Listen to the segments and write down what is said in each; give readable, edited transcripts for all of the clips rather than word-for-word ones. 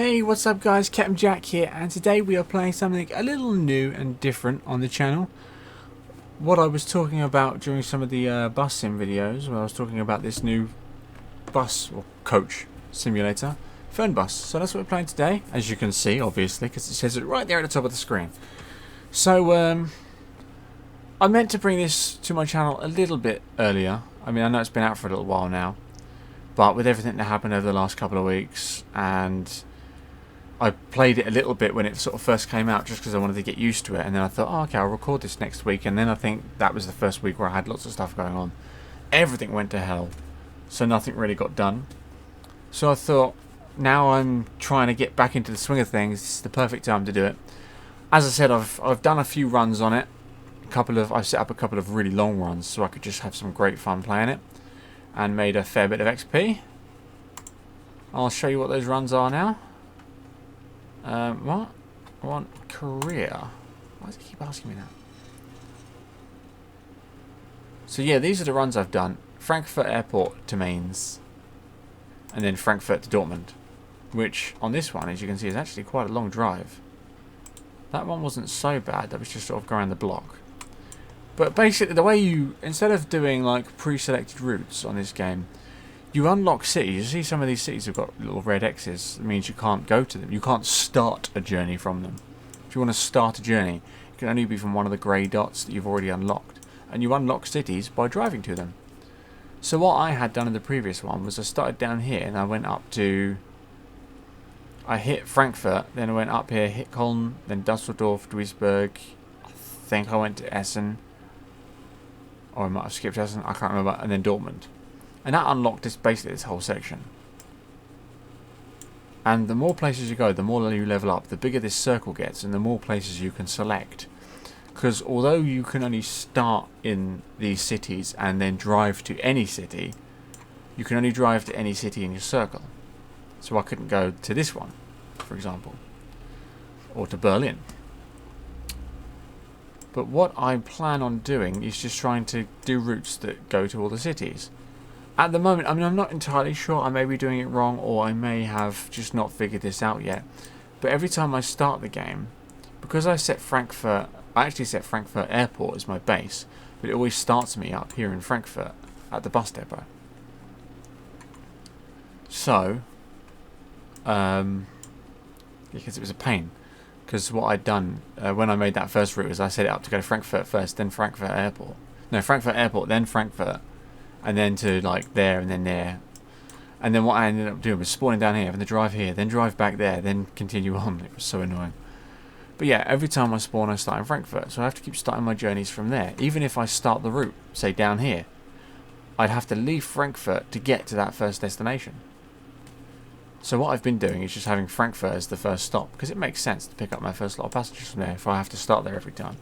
Hey, what's up guys, Captain Jack here, and today we are playing something a little new and different on the channel. What I was talking about during some of the bus sim videos, where I was talking about this new bus or coach simulator, Fernbus. So that's what we're playing today, as you can see, obviously, because it says it right there at the top of the screen. So, I meant to bring this to my channel a little bit earlier. I mean, I know it's been out for a little while now, but with everything that happened over the last couple of weeks, and I played it a little bit when it sort of first came out just because I wanted to get used to it, and then I thought, oh, okay, I'll record this next week, and then I think that was the first week where I had lots of stuff going on. Everything went to hell, so nothing really got done. So I thought, now I'm trying to get back into the swing of things, this is the perfect time to do it. As I said, I've done a few runs on it. I've set up a couple of really long runs so I could just have some great fun playing it, and made a fair bit of XP. I'll show you what those runs are now. What? I want career. Why does it keep asking me that? So yeah, these are the runs I've done. Frankfurt Airport to Mainz. And then Frankfurt to Dortmund. Which, on this one, as you can see, is actually quite a long drive. That one wasn't so bad. That was just sort of going around the block. But basically, the way you, instead of doing like pre-selected routes on this game, you unlock cities. You see some of these cities have got little red X's. It means you can't go to them. You can't start a journey from them. If you want to start a journey, it can only be from one of the grey dots that you've already unlocked. And you unlock cities by driving to them. So what I had done in the previous one was I started down here and I went up to... I hit Frankfurt, then I went up here, hit Köln, then Dusseldorf, Duisburg. I think I went to Essen. Or I might have skipped Essen, I can't remember. And then Dortmund. And that unlocked basically this whole section. And the more places you go, the more you level up, the bigger this circle gets, and the more places you can select. Because although you can only start in these cities and then drive to any city, you can only drive to any city in your circle. So I couldn't go to this one, for example, or to Berlin. But what I plan on doing is just trying to do routes that go to all the cities. At the moment, I mean, I'm not entirely sure. I may be doing it wrong, or I may have just not figured this out yet. But every time I start the game, because I actually set Frankfurt Airport as my base, but it always starts me up here in Frankfurt at the bus depot. So, because it was a pain. Because what I'd done when I made that first route is I set it up to go to Frankfurt first, then Frankfurt Airport. No, Frankfurt Airport, then Frankfurt. And then to like there and then there. And then what I ended up doing was spawning down here, having to drive here, then drive back there, then continue on. It was so annoying. But yeah, every time I spawn I start in Frankfurt, so I have to keep starting my journeys from there. Even if I start the route, say down here, I'd have to leave Frankfurt to get to that first destination. So what I've been doing is just having Frankfurt as the first stop, because it makes sense to pick up my first lot of passengers from there if I have to start there every time.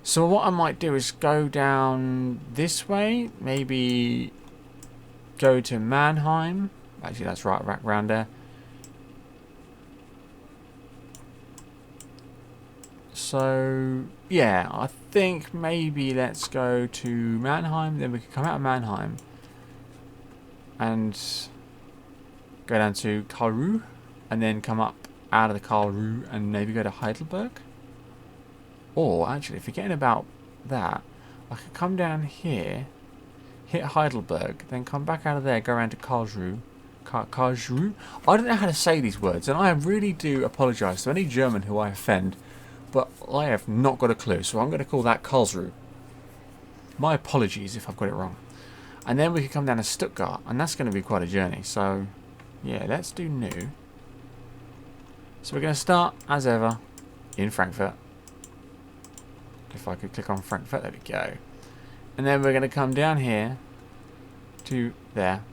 So what I might do is go down this way, maybe go to Mannheim. Actually, that's right round there. So, yeah, I think maybe let's go to Mannheim, then we can come out of Mannheim and go down to Karlsruhe, and then come up out of the Karlsruhe and maybe go to Heidelberg. Or, actually, forgetting about that, I could come down here, hit Heidelberg, then come back out of there, go around to Karlsruhe. Karlsruhe? I don't know how to say these words, and I really do apologise to any German who I offend, but I have not got a clue, so I'm going to call that Karlsruhe. My apologies if I've got it wrong. And then we could come down to Stuttgart, and that's going to be quite a journey, so yeah, let's do new. So we're going to start, as ever, in Frankfurt. If I could click on Frankfurt, there we go. And then we're going to come down here to there.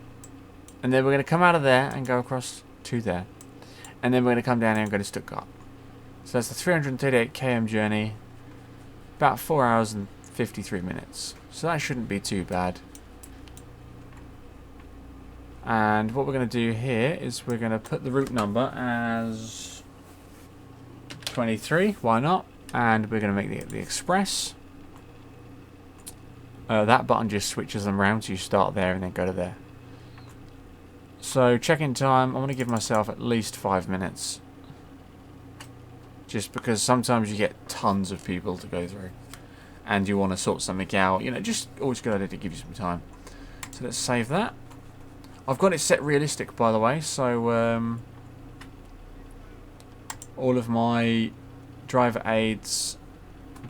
And then we're going to come out of there and go across to there. And then we're going to come down here and go to Stuttgart. So that's the 338 km journey. About 4 hours and 53 minutes. So that shouldn't be too bad. And what we're going to do here is we're going to put the route number as 23. Why not? And we're going to make the express. That button just switches them around, so you start there and then go to there. So check-in time, I'm going to give myself at least 5 minutes. Just because sometimes you get tons of people to go through. And you want to sort something out. You know, just always a good idea to give you some time. So let's save that. I've got it set realistic, by the way. So all of my driver aids,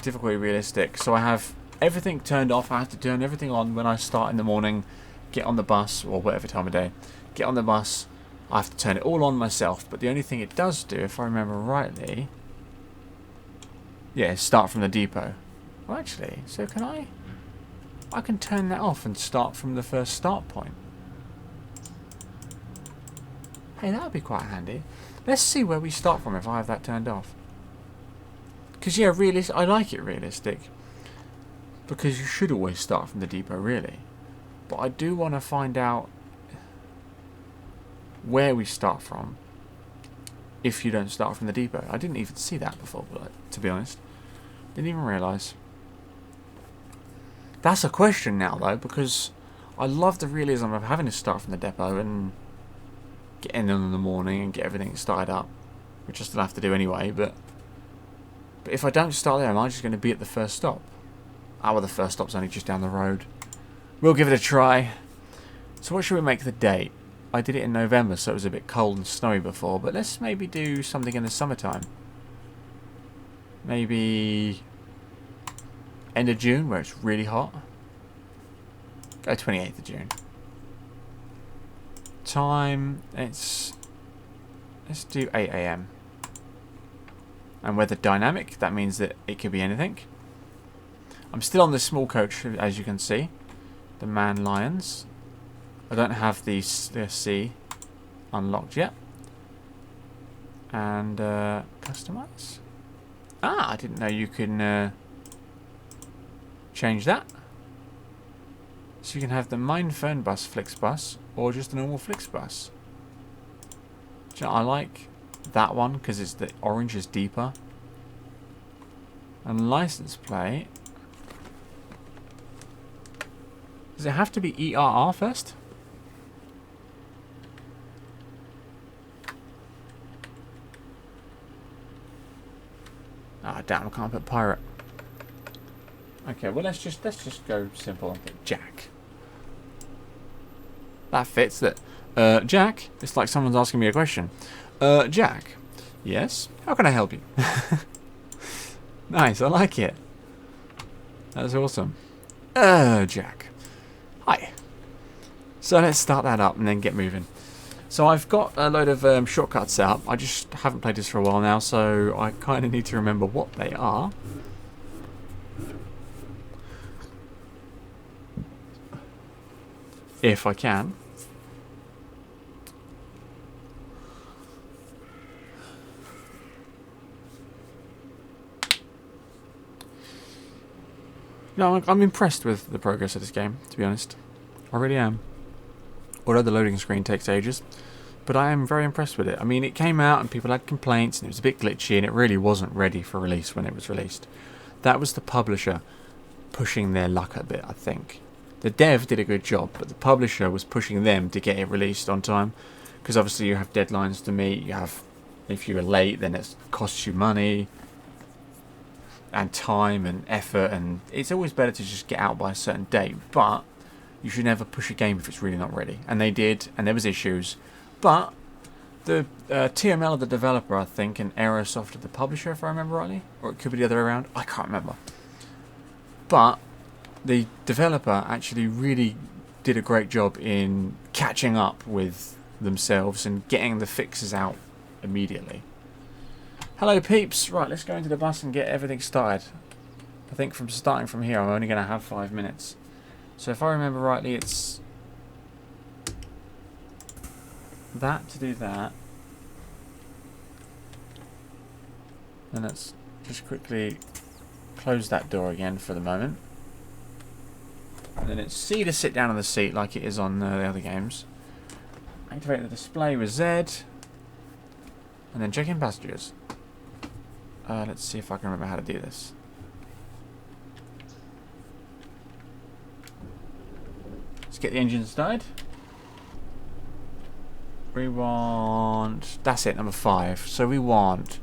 difficulty realistic. So I have everything turned off. I have to turn everything on when I start in the morning. Get on the bus, or whatever time of day. Get on the bus. I have to turn it all on myself. But the only thing it does do, if I remember rightly... yeah, start from the depot. Well, actually, so can I... I can turn that off and start from the first start point. Hey, that would be quite handy. Let's see where we start from if I have that turned off. Because, yeah, I like it realistic. Because you should always start from the depot, really. But I do want to find out where we start from if you don't start from the depot. I didn't even see that before, to be honest. Didn't even realise. That's a question now, though, because I love the realism of having to start from the depot and get in the morning and get everything started up, which I still have to do anyway, but if I don't start there, am I just going to be at the first stop? Ah, well, the first stop's only just down the road. We'll give it a try. So what should we make the date? I did it in November, so it was a bit cold and snowy before, but let's maybe do something in the summertime. Maybe end of June, where it's really hot. Go 28th of June. Time, let's do 8 AM. And weather dynamic, that means that it could be anything. I'm still on the small coach, as you can see. The Man Lions. I don't have the C unlocked yet. And customize. Ah, I didn't know you can change that. So you can have the Mine Fernbus Flixbus or just a normal Flixbus. Do you know, I like that one because it's the orange is deeper. And license plate. Does it have to be ERR first? Ah, damn! I can't put pirate. Okay, well let's just go simple and put Jack. That fits. That Jack. It's like someone's asking me a question. Jack. Yes. How can I help you? Nice. I like it. That's awesome. Jack. Hi. So let's start that up and then get moving. So I've got a load of shortcuts set up. I just haven't played this for a while now, so I kind of need to remember what they are. If I can. No, I'm impressed with the progress of this game, to be honest. I really am. Although the loading screen takes ages. But I am very impressed with it. I mean, it came out and people had complaints and it was a bit glitchy and it really wasn't ready for release when it was released. That was the publisher pushing their luck a bit, I think. The dev did a good job, but the publisher was pushing them to get it released on time. Because obviously you have deadlines to meet. You have, if you're late, then it costs you money. And time and effort, and it's always better to just get out by a certain date, but you should never push a game if it's really not ready. And they did, and there was issues, but the TML of the developer, I think, and Aerosoft of the publisher, if I remember rightly, or it could be the other way around, I can't remember. But the developer actually really did a great job in catching up with themselves and getting the fixes out immediately. Hello peeps, right, let's go into the bus and get everything started. I think from starting from here I'm only going to have 5 minutes. So if I remember rightly, it's that to do that. And let's just quickly close that door again for the moment. And then it's C to sit down on the seat like it is on the other games. Activate the display with Z. And then check in passengers. Let's see if I can remember how to do this. Let's get the engine started. We want... That's it, number 5. So we want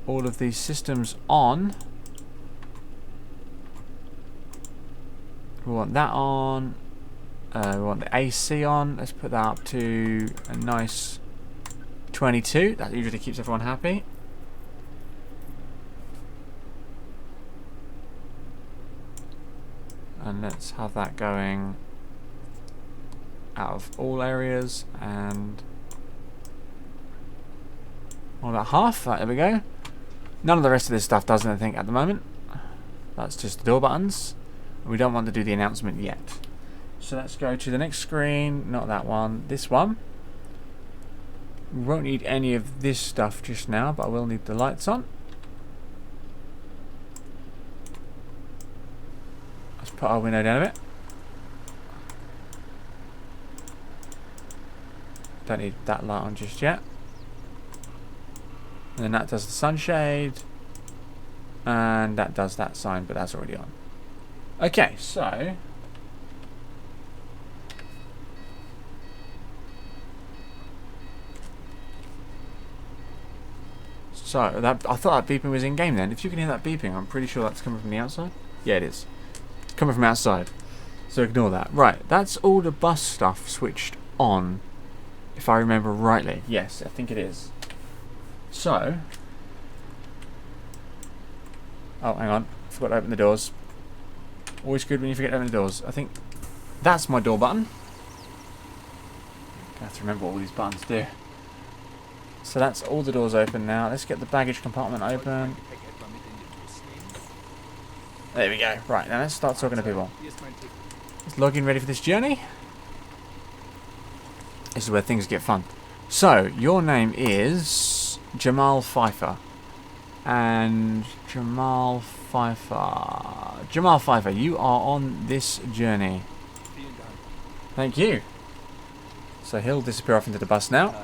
all of these systems on. We want that on. We want the AC on. Let's put that up to a nice 22. That usually keeps everyone happy. And let's have that going out of all areas, and all about half. Right, there we go. None of the rest of this stuff does anything at the moment. That's just the door buttons. We don't want to do the announcement yet. So let's go to the next screen. Not that one. This one. We won't need any of this stuff just now, but I will need the lights on. Let's put our window down a bit. Don't need that light on just yet. And then that does the sunshade. And that does that sign, but that's already on. Okay, so... that, I thought that beeping was in-game then. If you can hear that beeping, I'm pretty sure that's coming from the outside. Yeah, it is. It's coming from outside. So ignore that. Right, that's all the bus stuff switched on. If I remember rightly. Yes, I think it is. So... Oh, hang on. Forgot to open the doors. Always good when you forget to open the doors. I think that's my door button. I have to remember what all these buttons do. So that's all the doors open now. Let's get the baggage compartment open. There we go. Right, now let's start talking to people. Let's log in ready for this journey. This is where things get fun. So, your name is Jamal Pfeiffer. And Jamal Pfeiffer, you are on this journey. Thank you. So he'll disappear off into the bus now.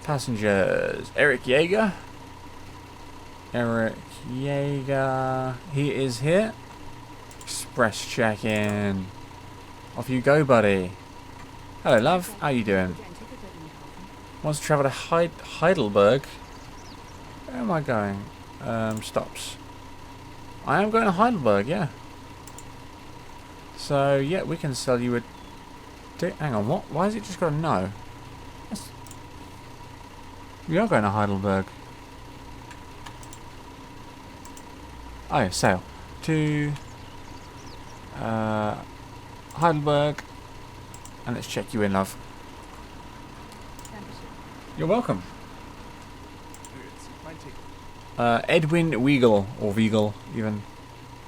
Passengers, Eric Yeager. He is here. Express check-in. Off you go, buddy. Hello, love. How you doing? Wants to travel to Heidelberg. Where am I going? Stops. I am going to Heidelberg, yeah. So, yeah, we can sell you a... Hang on, what? Why has it just got a no? We are going to Heidelberg. Oh, yeah, sale. To... Heidelberg. And let's check you in, love. You're welcome. Edwin Weigel, or Weigel, even.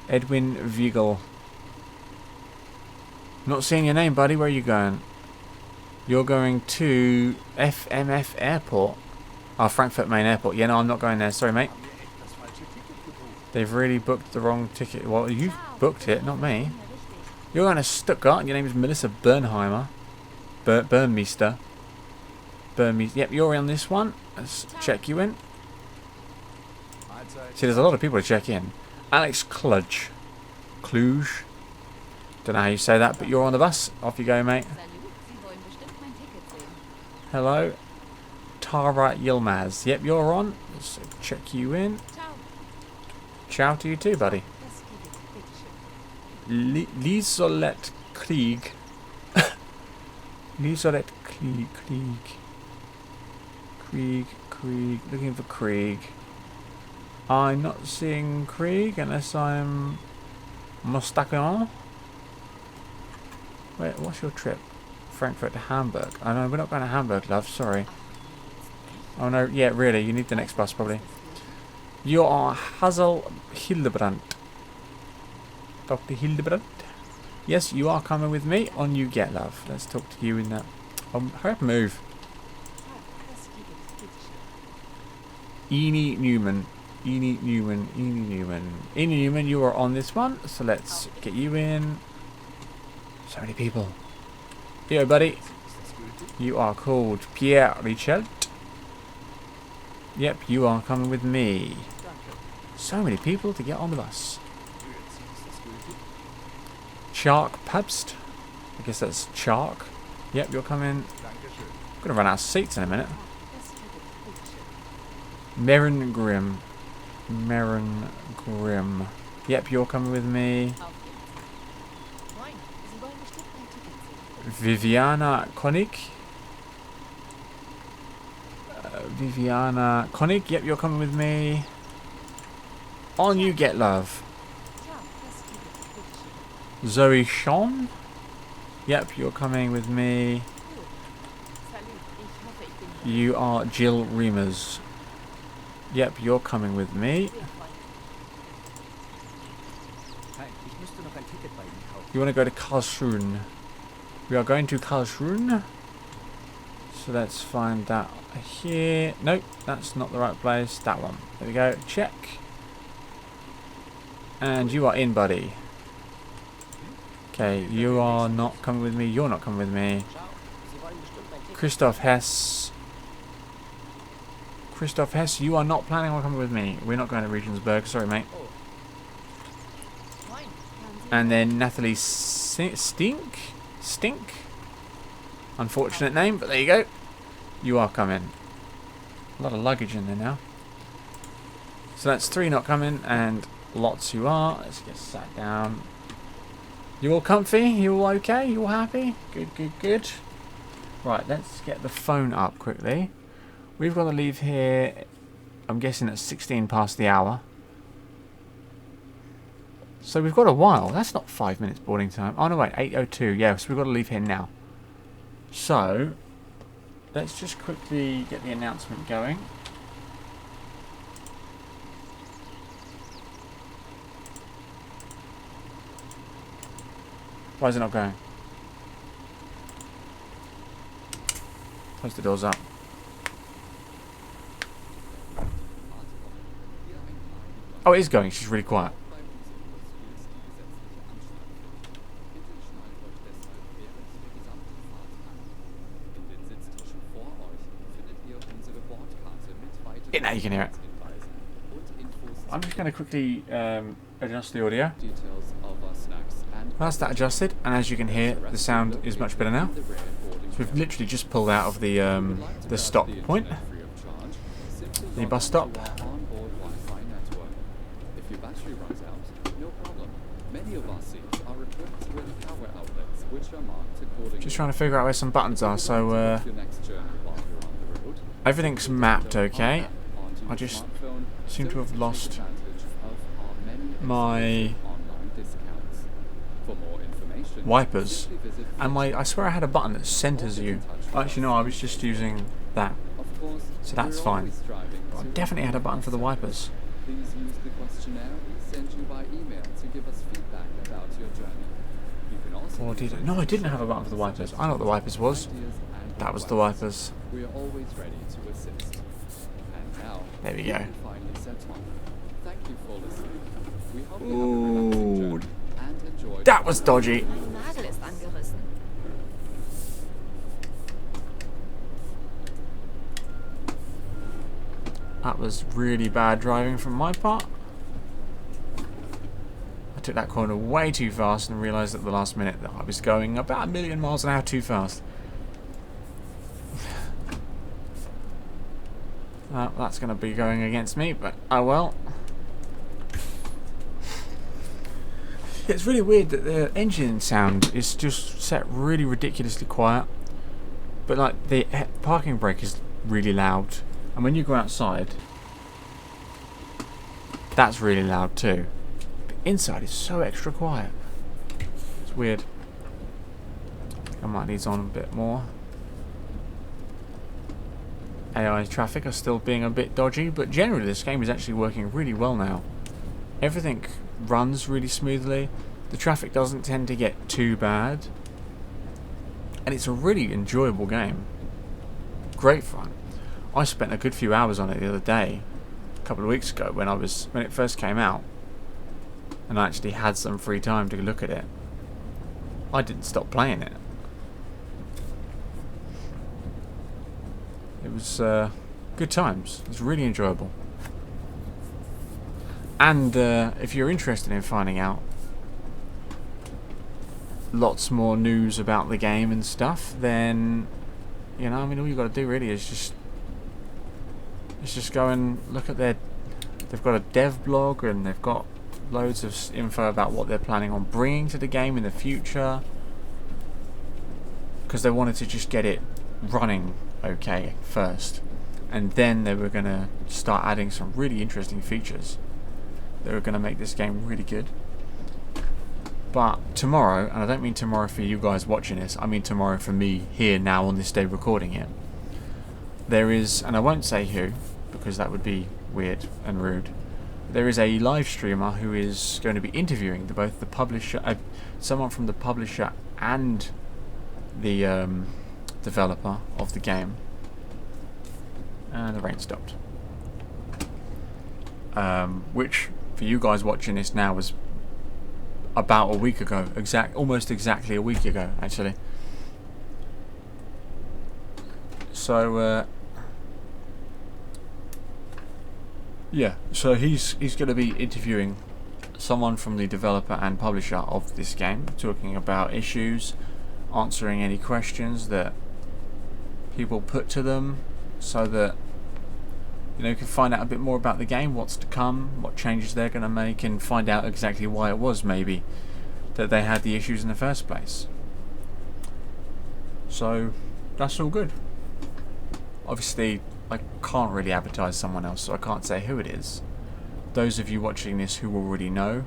Edwin Weigel. Not seeing your name, buddy. Where are you going? You're going to FMF Airport. Oh, Frankfurt Main Airport. Yeah, no, I'm not going there. Sorry, mate. They've really booked the wrong ticket. Well, you've booked it, not me. You're going to Stuttgart, and your name is Melissa Bernheimer. Bernmeister. Yep, you're on this one. Let's check you in. See, there's a lot of people to check in. Alex Cluj. Don't know how you say that, but you're on the bus. Off you go, mate. Hello. Tara Yilmaz. Yep, you're on. Let's check you in. Ciao to you too, buddy. Liesolette Krieg. Liesolette Krieg. Looking for Krieg. I'm not seeing Krieg unless I'm Mustaqian. Wait, what's your trip? Frankfurt to Hamburg. Oh no, we're not going to Hamburg, love. Sorry. Oh no, yeah, really. You need the next bus, probably. You are Hazel Hildebrandt. Dr. Hildebrandt? Yes, you are coming with me. On you get, love. Let's talk to you in that. Hurry up and move. Eni Newman, you are on this one. So let's get you in. So many people. Yo, buddy. You are called Pierre Richelt. Yep, you are coming with me. So many people to get on the bus. Chark Pabst. I guess that's Chark. Yep, you're coming. Gonna run out of seats in a minute. Merrin Grim. Merrin Grim. Yep, you're coming with me. Viviana Konig. Viviana Konig. Yep, you're coming with me. On you get, love. Zoe Sean. Yep, you're coming with me. You are Jill Reimers. Yep, you're coming with me. You want to go to Karlsruhe? We are going to Karlsruhe. So let's find that here. Nope, that's not the right place. That one. There we go. Check. And you are in, buddy. Okay, you are not coming with me. You're not coming with me. Christoph Hess. Christoph Hess, you are not planning on coming with me. We're not going to Regensburg. Sorry, mate. And then Natalie Stink. Unfortunate name, but there you go. You are coming. A lot of luggage in there now. So that's 3 not coming, and lots you are. Let's get sat down. You all comfy? You all okay? You all happy? Good, good, good. Right, let's get the phone up quickly. We've got to leave here, I'm guessing at 16 past the hour. So we've got a while. That's not 5 minutes boarding time. Oh no, wait, 8:02. Yeah, so we've got to leave here now. So, let's just quickly get the announcement going. Why is it not going? Close the doors up. Oh, it is going. She's really quiet. Yeah, now you can hear it. I'm just going to quickly adjust the audio. That's that adjusted, and as you can hear, the sound is much better now. So we've literally just pulled out of the stop point, the bus stop. Just trying to figure out where some buttons are. So everything's mapped okay. I just seem to have lost my wipers, and I swear I had a button that centers you. Actually no, I was just using that, so that's fine, but I definitely had a button for the wipers. Please use the questionnaire we sent you by email to give us feedback about your journey. You can also or did I? No, I didn't have a button for the wipers. I know what the wipers was. That was the wipers. We are always ready to assist. And now, there we go. Thank you for listening. We hope you have a relaxing journey and enjoy. That was dodgy. That was really bad driving from my part. I took that corner way too fast and realised at the last minute that I was going about 1,000,000 miles an hour too fast. That's going to be going against me, but oh well. It's really weird that the engine sound is just set really ridiculously quiet, but like the parking brake is really loud. And when you go outside, that's really loud too. But inside is so extra quiet. It's weird. I might need on a bit more. AI traffic are still being a bit dodgy, but generally this game is actually working really well now. Everything runs really smoothly. The traffic doesn't tend to get too bad. And it's a really enjoyable game. Great fun. I spent a good few hours on it the other day, a couple of weeks ago, when it first came out, and I actually had some free time to look at it. I didn't stop playing it. It was good times. It was really enjoyable. And if you're interested in finding out lots more news about the game and stuff, then You know, I mean, all you got to do really is just go and look at their. They've got a dev blog and they've got loads of info about what they're planning on bringing to the game in the future. Because they wanted to just get it running okay first, and then they were going to start adding some really interesting features. They were going to make this game really good. But tomorrow, and I don't mean tomorrow for you guys watching this, I mean tomorrow for me here now on this day recording it. There is, and I won't say who, because that would be weird and rude. There is a live streamer who is going to be interviewing both the publisher, someone from the publisher and the developer of the game. And the rain stopped. Which, for you guys watching this now, was about a week ago. Almost exactly a week ago, actually. So, yeah. So he's going to be interviewing someone from the developer and publisher of this game, talking about issues, answering any questions that people put to them, so that you can find out a bit more about the game, what's to come, what changes they're going to make, and find out exactly why it was maybe that they had the issues in the first place. So that's all good. Obviously, I can't really advertise someone else, so I can't say who it is. Those of you watching this who already know,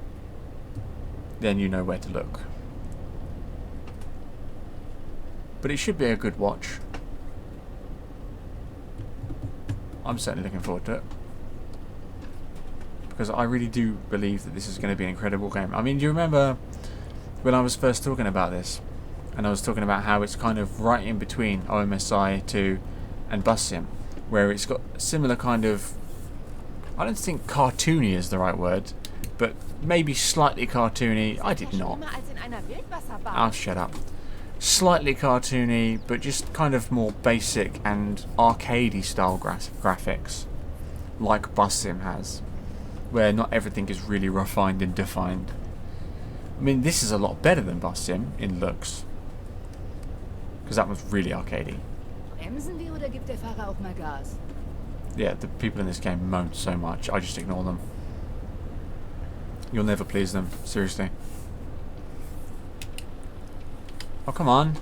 then you know where to look. But it should be a good watch. I'm certainly looking forward to it, because I really do believe that this is going to be an incredible game. I mean, do you remember when I was first talking about this, and I was talking about how it's kind of right in between OMSI 2 and Bus Sim, where it's got similar kind of, I don't think cartoony is the right word, but maybe slightly cartoony. I did not. I'll shut up. Slightly cartoony, but just kind of more basic and arcadey style graphics, like Bus Sim has, where not everything is really refined and defined. I mean, this is a lot better than Bus Sim in looks, because that was really arcadey. Yeah, the people in this game moan so much, I just ignore them. You'll never please them, seriously. Oh, come on.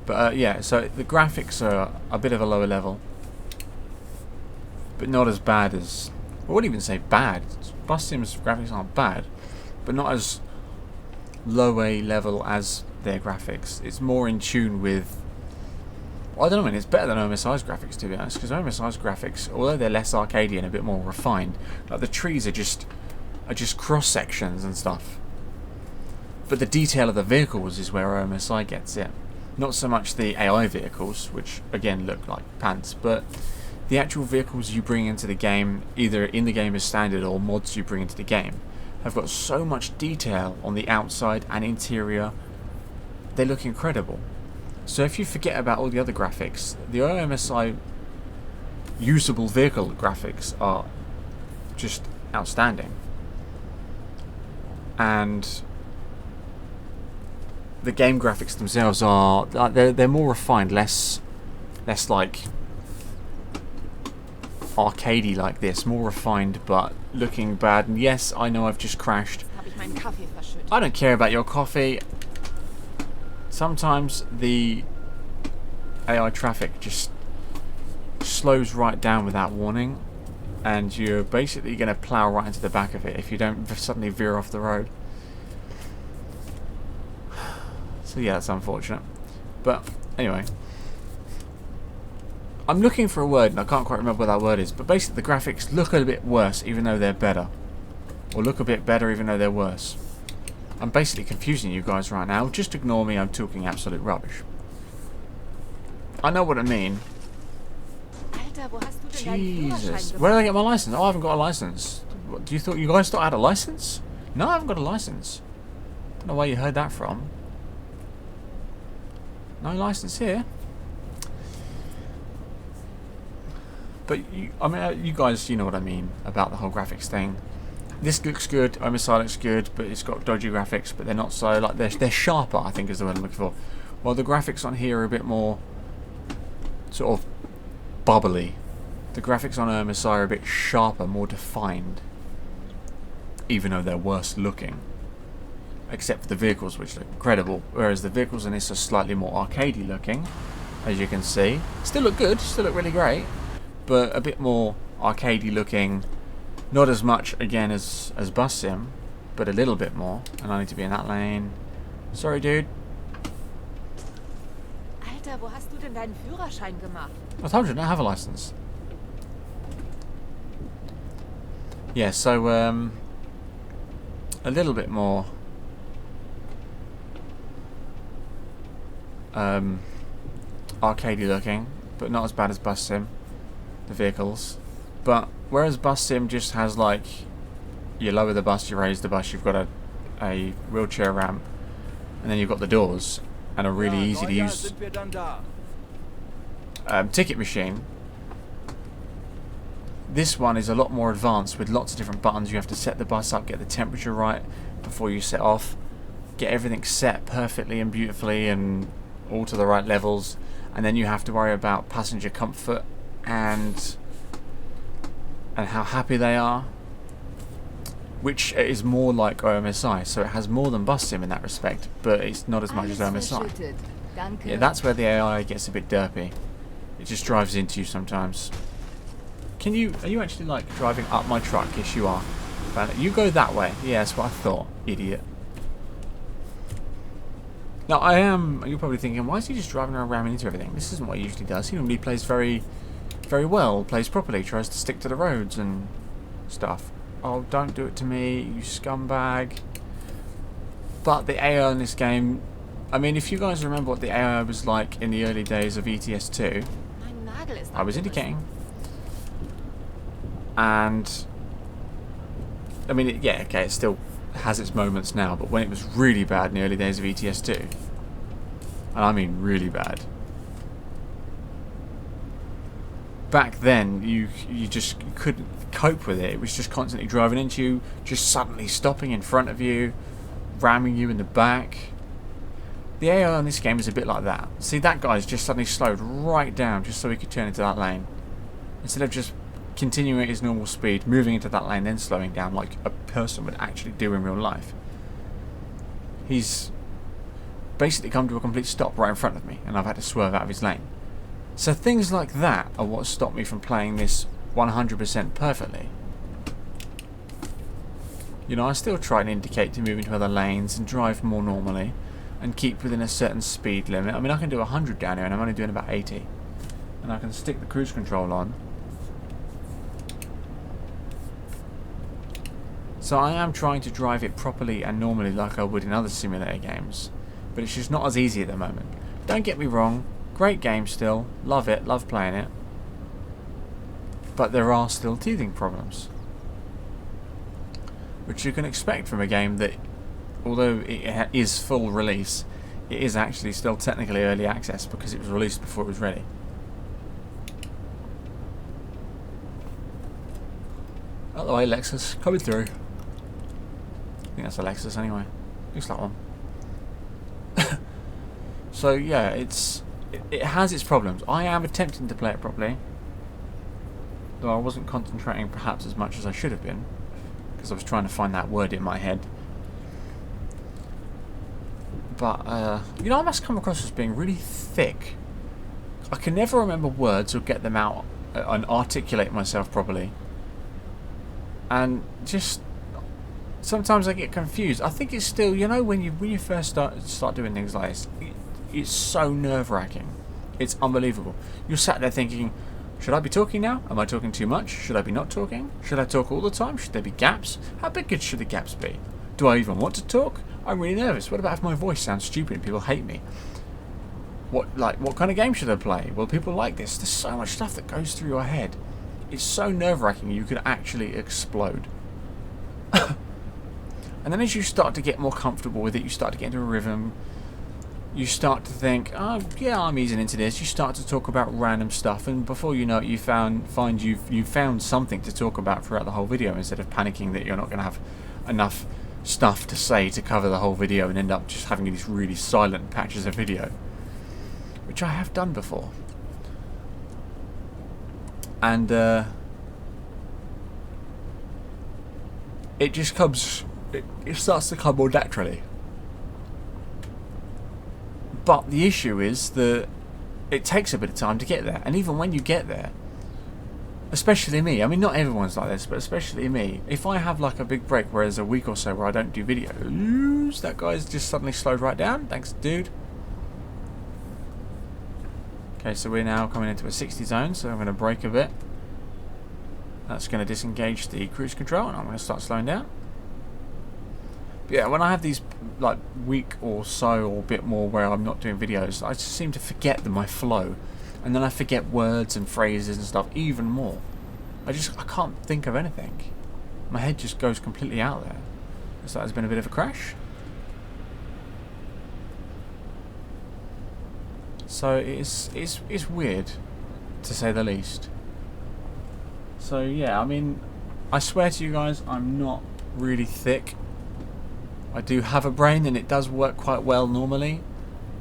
But yeah, so the graphics are a bit of a lower level, but not as bad as, I wouldn't even say bad. Bus Sim's graphics aren't bad, but not as low a level as their graphics. It's more in tune with, well, I don't know, I mean, it's better than OMSI's graphics, to be honest, because OMSI's graphics, although they're less arcadey and a bit more refined, like the trees are just cross sections and stuff. But the detail of the vehicles is where OMSI gets it. Not so much the AI vehicles, which again look like pants, but the actual vehicles you bring into the game, either in the game as standard or mods you bring into the game, have got so much detail on the outside and interior. They look incredible. So if you forget about all the other graphics, the OMSI usable vehicle graphics are just outstanding. And the game graphics themselves are, they're more refined, less like arcadey like this, more refined but looking bad. And yes, I know I've just crashed. I don't care about your coffee. Sometimes the AI traffic just slows right down without warning, and you're basically going to plow right into the back of it if you don't suddenly veer off the road. So yeah, that's unfortunate. But anyway, I'm looking for a word and I can't quite remember what that word is, but basically the graphics look a bit worse even though they're better, or look a bit better even though they're worse. I'm basically confusing you guys right now. Just ignore me, I'm talking absolute rubbish. I know what I mean. Jesus. Where did I get my license? Oh, I haven't got a license. What, do you guys thought I had a license? No, I haven't got a license. Don't know where you heard that from. No license here. But I mean, you guys, you know what I mean about the whole graphics thing. This looks good. OMSI looks good, but it's got dodgy graphics. But they're not so, like, they're sharper, I think is the word I'm looking for. while the graphics on here are a bit more sort of bubbly. The graphics on MSI are a bit sharper, more defined, even though they're worse looking. Except for the vehicles, which look incredible, whereas the vehicles in this are slightly more arcadey looking, as you can see. Still look good, still look really great, but a bit more arcadey looking. Not as much, again, as Bus Sim, but a little bit more. And I need to be in that lane. Sorry, dude. Alter, wo hast du denn deinen Führerschein gemacht? I told you I don't have a license. Yeah, so a little bit more arcadey looking, but not as bad as Bus Sim, the vehicles. But whereas Bus Sim just has, like, you lower the bus, you raise the bus, you've got a wheelchair ramp, and then you've got the doors and a really easy to use ticket machine. This one is a lot more advanced with lots of different buttons. You have to set the bus up, get the temperature right before you set off, get everything set perfectly and beautifully and all to the right levels, and then you have to worry about passenger comfort and how happy they are, which is more like OMSI, so it has more than Bus Sim in that respect, but it's not as much as OMSI. Yeah, that's where the AI gets a bit derpy. It just drives into you sometimes. Are you actually, like, driving up my truck? Yes, you are. You go that way. Yeah, that's what I thought, idiot. Now, you're probably thinking, why is he just driving around ramming into everything? This isn't what he usually does. He normally plays very, very well, plays properly, tries to stick to the roads and stuff. Oh, don't do it to me, you scumbag. But the AI in this game, I mean, if you guys remember what the AI was like in the early days of ETS2, I was indicating. And, I mean, yeah, okay, it still has its moments now, but when it was really bad in the early days of ETS2, and I mean really bad, back then you just couldn't cope with it. It was just constantly driving into you, just suddenly stopping in front of you, ramming you in the back. The AI on this game is a bit like that. See, that guy's just suddenly slowed right down just so he could turn into that lane, instead of just continuing at his normal speed, moving into that lane, then slowing down like a person would actually do in real life. He's basically come to a complete stop right in front of me, and I've had to swerve out of his lane. So things like that are what stopped me from playing this 100% perfectly. You know, I still try and indicate to move into other lanes and drive more normally and keep within a certain speed limit. I mean, I can do 100 down here and I'm only doing about 80. And I can stick the cruise control on. So I am trying to drive it properly and normally like I would in other simulator games. But it's just not as easy at the moment. Don't get me wrong, great game still, love it, love playing it. But there are still teething problems. Which you can expect from a game that, although it is full release, it is actually still technically early access because it was released before it was ready. Out the way, Lexus, coming through. I think that's a Lexus anyway. Looks like one. So yeah, it has its problems. I am attempting to play it properly, though I wasn't concentrating perhaps as much as I should have been, because I was trying to find that word in my head. But you know, I must come across as being really thick. I can never remember words or get them out and articulate myself properly. And just sometimes I get confused. I think it's still, you know, when you first start doing things like this, it's so nerve-wracking. It's unbelievable. You're sat there thinking, should I be talking now? Am I talking too much? Should I be not talking? Should I talk all the time? Should there be gaps? How big should the gaps be? Do I even want to talk? I'm really nervous. What about if my voice sounds stupid and people hate me? What kind of game should I play? Will people like this? There's so much stuff that goes through your head. It's so nerve-wracking you could actually explode. And then as you start to get more comfortable with it, you start to get into a rhythm. You start to think, oh yeah, I'm easing into this. You start to talk about random stuff, and before you know it, you've found something to talk about throughout the whole video, instead of panicking that you're not going to have enough stuff to say to cover the whole video and end up just having these really silent patches of video. which I have done before. And it just comes, it starts to come more naturally. But the issue is that it takes a bit of time to get there, and even when you get there, especially me, I mean not everyone's like this, but especially me, if I have like a big break where there's a week or so where I don't do videos, that guy's just suddenly slowed right down. Thanks, dude. Okay, so we're now coming into a 60 zone, so I'm going to brake a bit. That's going to disengage the cruise control, and I'm going to start slowing down. But yeah, when I have these like week or so or a bit more where I'm not doing videos, I just seem to forget my flow, and then I forget words and phrases and stuff even more. I can't think of anything. My head just goes completely out there. So that has been a bit of a crash. So it's weird, to say the least. So yeah, I mean, I swear to you guys, I'm not really thick. I do have a brain, and it does work quite well normally,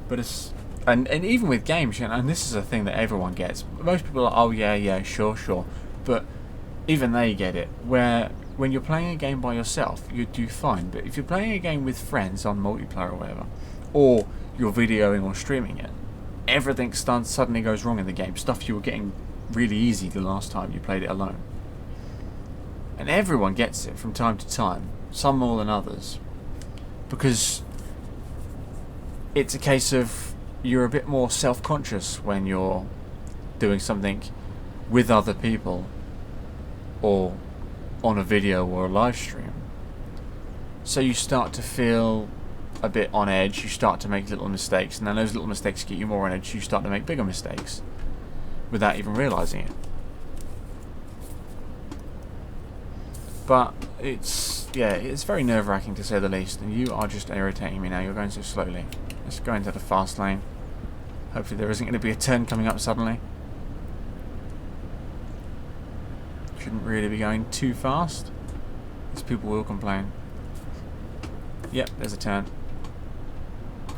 but it's and even with games, you know, and this is a thing that everyone gets. Most people are, oh yeah, sure, but even they get it. Where when you're playing a game by yourself, you do fine, but if you're playing a game with friends on multiplayer or whatever, or you're videoing or streaming it, everything suddenly goes wrong in the game. Stuff you were getting really easy the last time you played it alone. And everyone gets it from time to time, some more than others, because it's a case of you're a bit more self-conscious when you're doing something with other people or on a video or a live stream. So you start to feel a bit on edge, you start to make little mistakes, and then those little mistakes get you more on edge, you start to make bigger mistakes without even realising it. But it's very nerve-wracking to say the least, and you are just irritating me now. You're going so slowly. Let's go into the fast lane. Hopefully there isn't going to be a turn coming up suddenly. Shouldn't really be going too fast, because people will complain. Yep, there's a turn.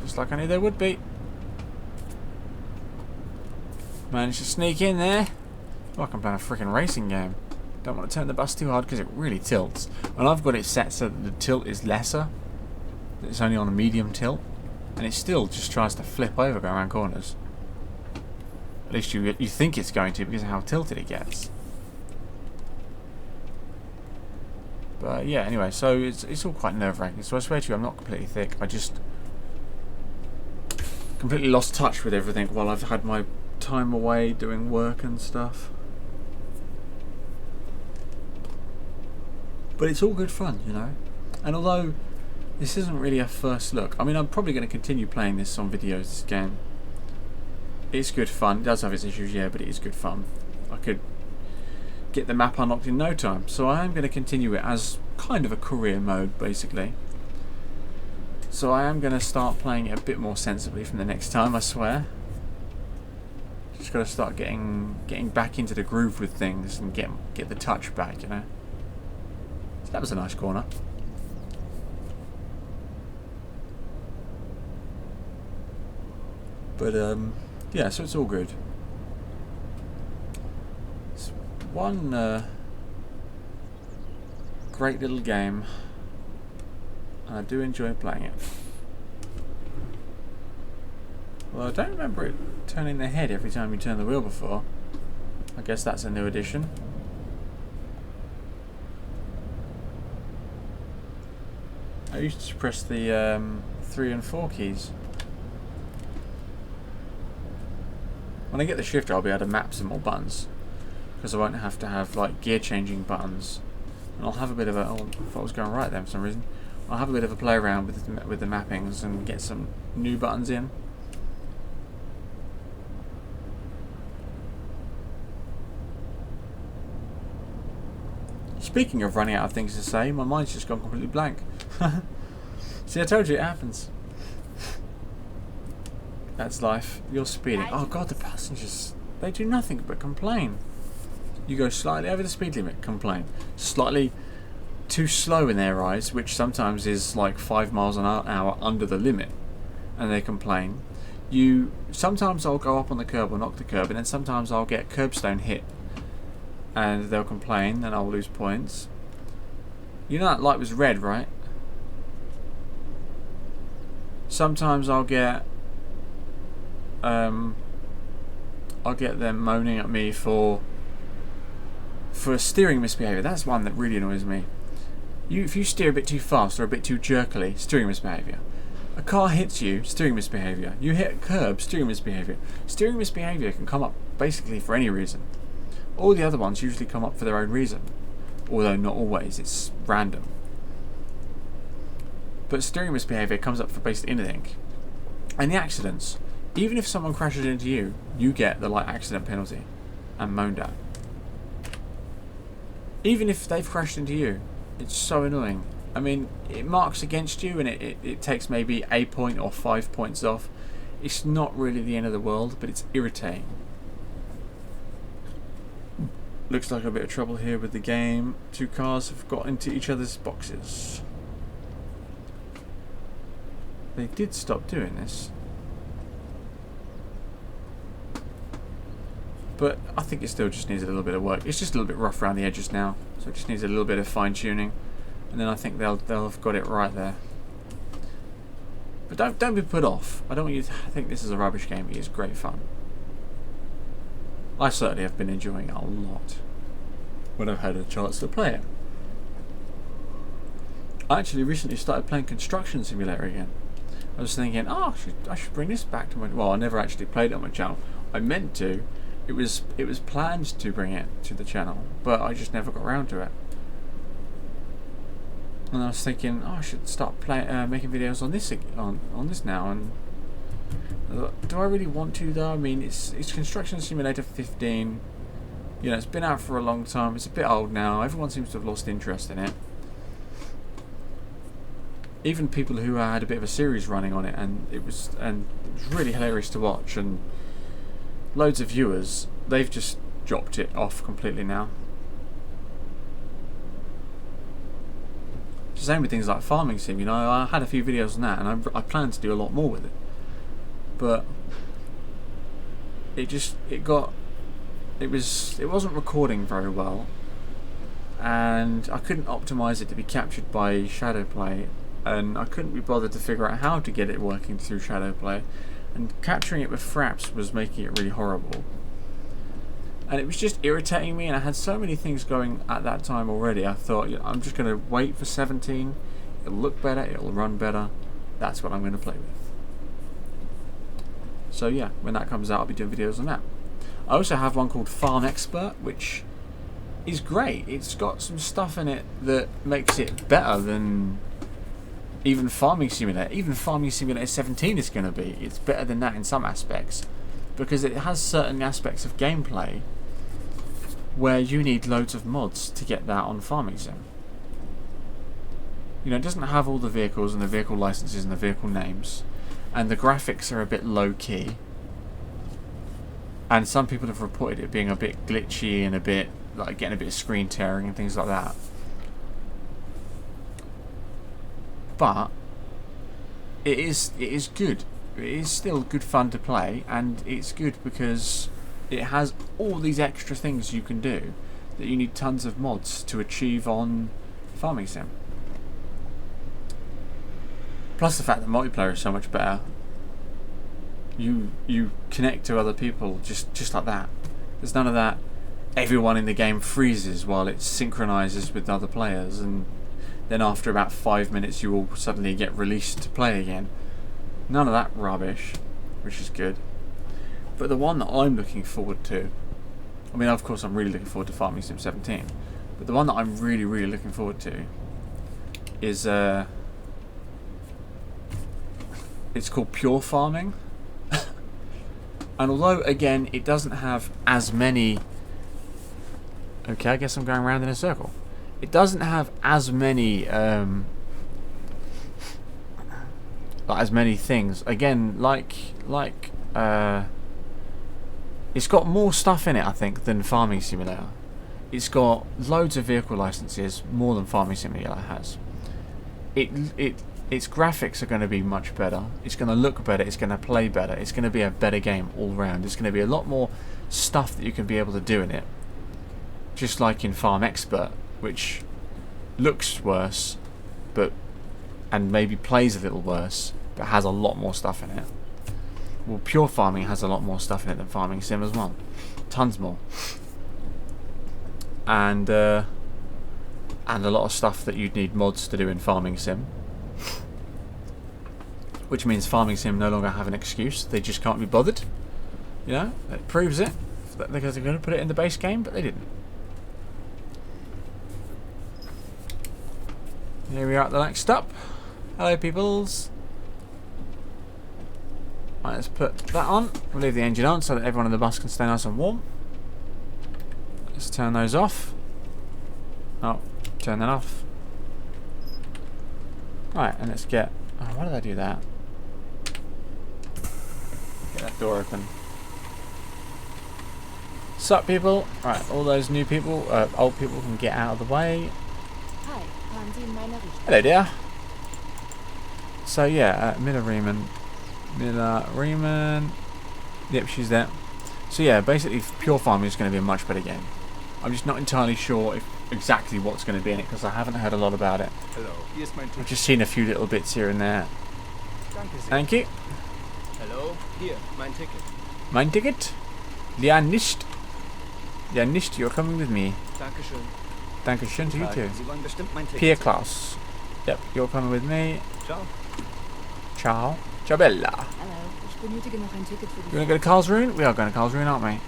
Just like I knew there would be. Managed to sneak in there. Like I'm playing a freaking racing game. Don't want to turn the bus too hard because it really tilts. And I've got it set so that the tilt is lesser. It's only on a medium tilt. And it still just tries to flip over going around corners. At least you think it's going to because of how tilted it gets. But yeah, anyway, so it's all quite nerve-wracking. So I swear to you, I'm not completely thick. I just completely lost touch with everything while I've had my time away doing work and stuff. But it's all good fun, you know. And although this isn't really a first look, I mean, I'm probably going to continue playing this on videos, this game. It's good fun. It does have its issues, yeah, but it is good fun. I could get the map unlocked in no time, so I am going to continue it as kind of a career mode, basically. So I am going to start playing it a bit more sensibly from the next time, I swear. Just got to start getting back into the groove with things and get the touch back, you know. So that was a nice corner. But yeah, so it's all good. It's one great little game, and I do enjoy playing it. Well, I don't remember it turning the head every time you turn the wheel before. I guess that's a new addition. I used to press the 3 and 4 keys. When I get the shifter, I'll be able to map some more buttons, because I won't have to have like gear changing buttons, and I'll have a bit of a. Oh, I thought I was going right there for some reason. I'll have a bit of a play around with the mappings and get some new buttons in. Speaking of running out of things to say, my mind's just gone completely blank. See, I told you it happens. That's life. You're speeding. Oh god, the passengers, they do nothing but complain. You go slightly over the speed limit, complain. Slightly too slow in their eyes, which sometimes is like 5 miles an hour under the limit, and they complain. sometimes I'll go up on the curb or knock the curb, and then sometimes I'll get curbstone hit, and they'll complain, and I'll lose points. You know that light was red, right? Sometimes I'll get them moaning at me for steering misbehaviour. That's one that really annoys me. If you steer a bit too fast or a bit too jerkily, steering misbehaviour. A car hits you, steering misbehaviour. You hit a curb, steering misbehaviour. Steering misbehaviour can come up basically for any reason. All the other ones usually come up for their own reason, although not always. It's random. But steering misbehaviour comes up for basically anything. And the accidents. Even if someone crashes into you, you get the light accident penalty and moaned at. Even if they've crashed into you, it's so annoying. I mean, it marks against you and it takes maybe a point or 5 points off. It's not really the end of the world, but it's irritating. Looks like a bit of trouble here with the game. 2 cars have got into each other's boxes. They did stop doing this. But I think it still just needs a little bit of work. It's just a little bit rough around the edges now, so it just needs a little bit of fine tuning, and then I think they'll have got it right there. But don't be put off. I don't want you to think this is a rubbish game. It is great fun. I certainly have been enjoying it a lot when I've had a chance to play it. I actually recently started playing Construction Simulator again. I was thinking, oh, I should bring this back to my... Well, I never actually played it on my channel. I meant to. It was planned to bring it to the channel, but I just never got around to it. And I was thinking, oh, I should start making videos on this on this now. And do I really want to though? I mean, it's Construction Simulator 15. You know, it's been out for a long time. It's a bit old now. Everyone seems to have lost interest in it. Even people who had a bit of a series running on it, and it was really hilarious to watch, and loads of viewers, they've just dropped it off completely now. It's the same with things like Farming Sim. You know, I had a few videos on that, and I plan to do a lot more with it. But it wasn't recording very well, and I couldn't optimize it to be captured by Shadowplay, and I couldn't be bothered to figure out how to get it working through Shadowplay, and capturing it with Fraps was making it really horrible. And it was just irritating me, and I had so many things going at that time already. I thought, you know, I'm just going to wait for 17. It'll look better, it'll run better. That's what I'm going to play with. So yeah, when that comes out, I'll be doing videos on that. I also have one called Farm Expert, which is great. It's got some stuff in it that makes it better than even Farming Simulator. Even Farming Simulator 17 is going to be. It's better than that in some aspects, because it has certain aspects of gameplay where you need loads of mods to get that on Farming Sim. You know, it doesn't have all the vehicles and the vehicle licenses and the vehicle names, and the graphics are a bit low key, and some people have reported it being a bit glitchy and a bit like getting a bit of screen tearing and things like that. But it is good. It is still good fun to play, and it's good because it has all these extra things you can do that you need tons of mods to achieve on Farming Sim. Plus the fact that multiplayer is so much better. You connect to other people just like that. There's none of that everyone in the game freezes while it synchronizes with other players, and then after about 5 minutes you will suddenly get released to play again. None of that rubbish, which is good. But the one that I'm looking forward to, I mean, of course I'm really looking forward to Farming Sim 17, but the one that I'm really looking forward to is it's called Pure Farming. And although again it doesn't have as many, okay, I guess I'm going around in a circle. It doesn't have as many things. Again, it's got more stuff in it, I think, than Farming Simulator. It's got loads of vehicle licenses, more than Farming Simulator has. It its graphics are going to be much better. It's going to look better. It's going to play better. It's going to be a better game all round. There's going to be a lot more stuff that you can be able to do in it. Just like in Farm Expert, which looks worse, and maybe plays a little worse, but has a lot more stuff in it. Well, Pure Farming has a lot more stuff in it than Farming Sim as well. Tons more. And a lot of stuff that you'd need mods to do in Farming Sim. Which means Farming Sim no longer have an excuse. They just can't be bothered. You know, it proves it. Because they're going to put it in the base game, but they didn't. Here we are at the next stop. Hello, peoples. Right, let's put that on. We'll leave the engine on so that everyone in the bus can stay nice and warm. Let's turn those off. Oh, turn that off. Right, and let's get... Oh, why did I do that? Get that door open. Sup, people? Right, all those new people, old people can get out of the way. Hi, fahren Sie in meine Richtung. Hello, dear. So yeah, Miller Riemann. Yep, she's there. So yeah, basically Pure Farming is going to be a much better game. I'm just not entirely sure exactly what's going to be in it because I haven't heard a lot about it. Hello, hier ist mein I've Ticket. just seen a few little bits here and there. Danke sehr. Thank you. Hello, hier, mein Ticket. Mein Ticket? Ja, nicht. Ja, nicht. You're coming with me. Dankeschön. Dankeschön to you too. Sie wollen bestimmt mein Ticket. Pierre Klaus. Yep, you're coming with me. Ciao. Ciao. Ciao bella. Hallo, ich benötige noch ein Ticket für die You want to go to Karlsruhe? We are going to Karlsruhe, aren't we?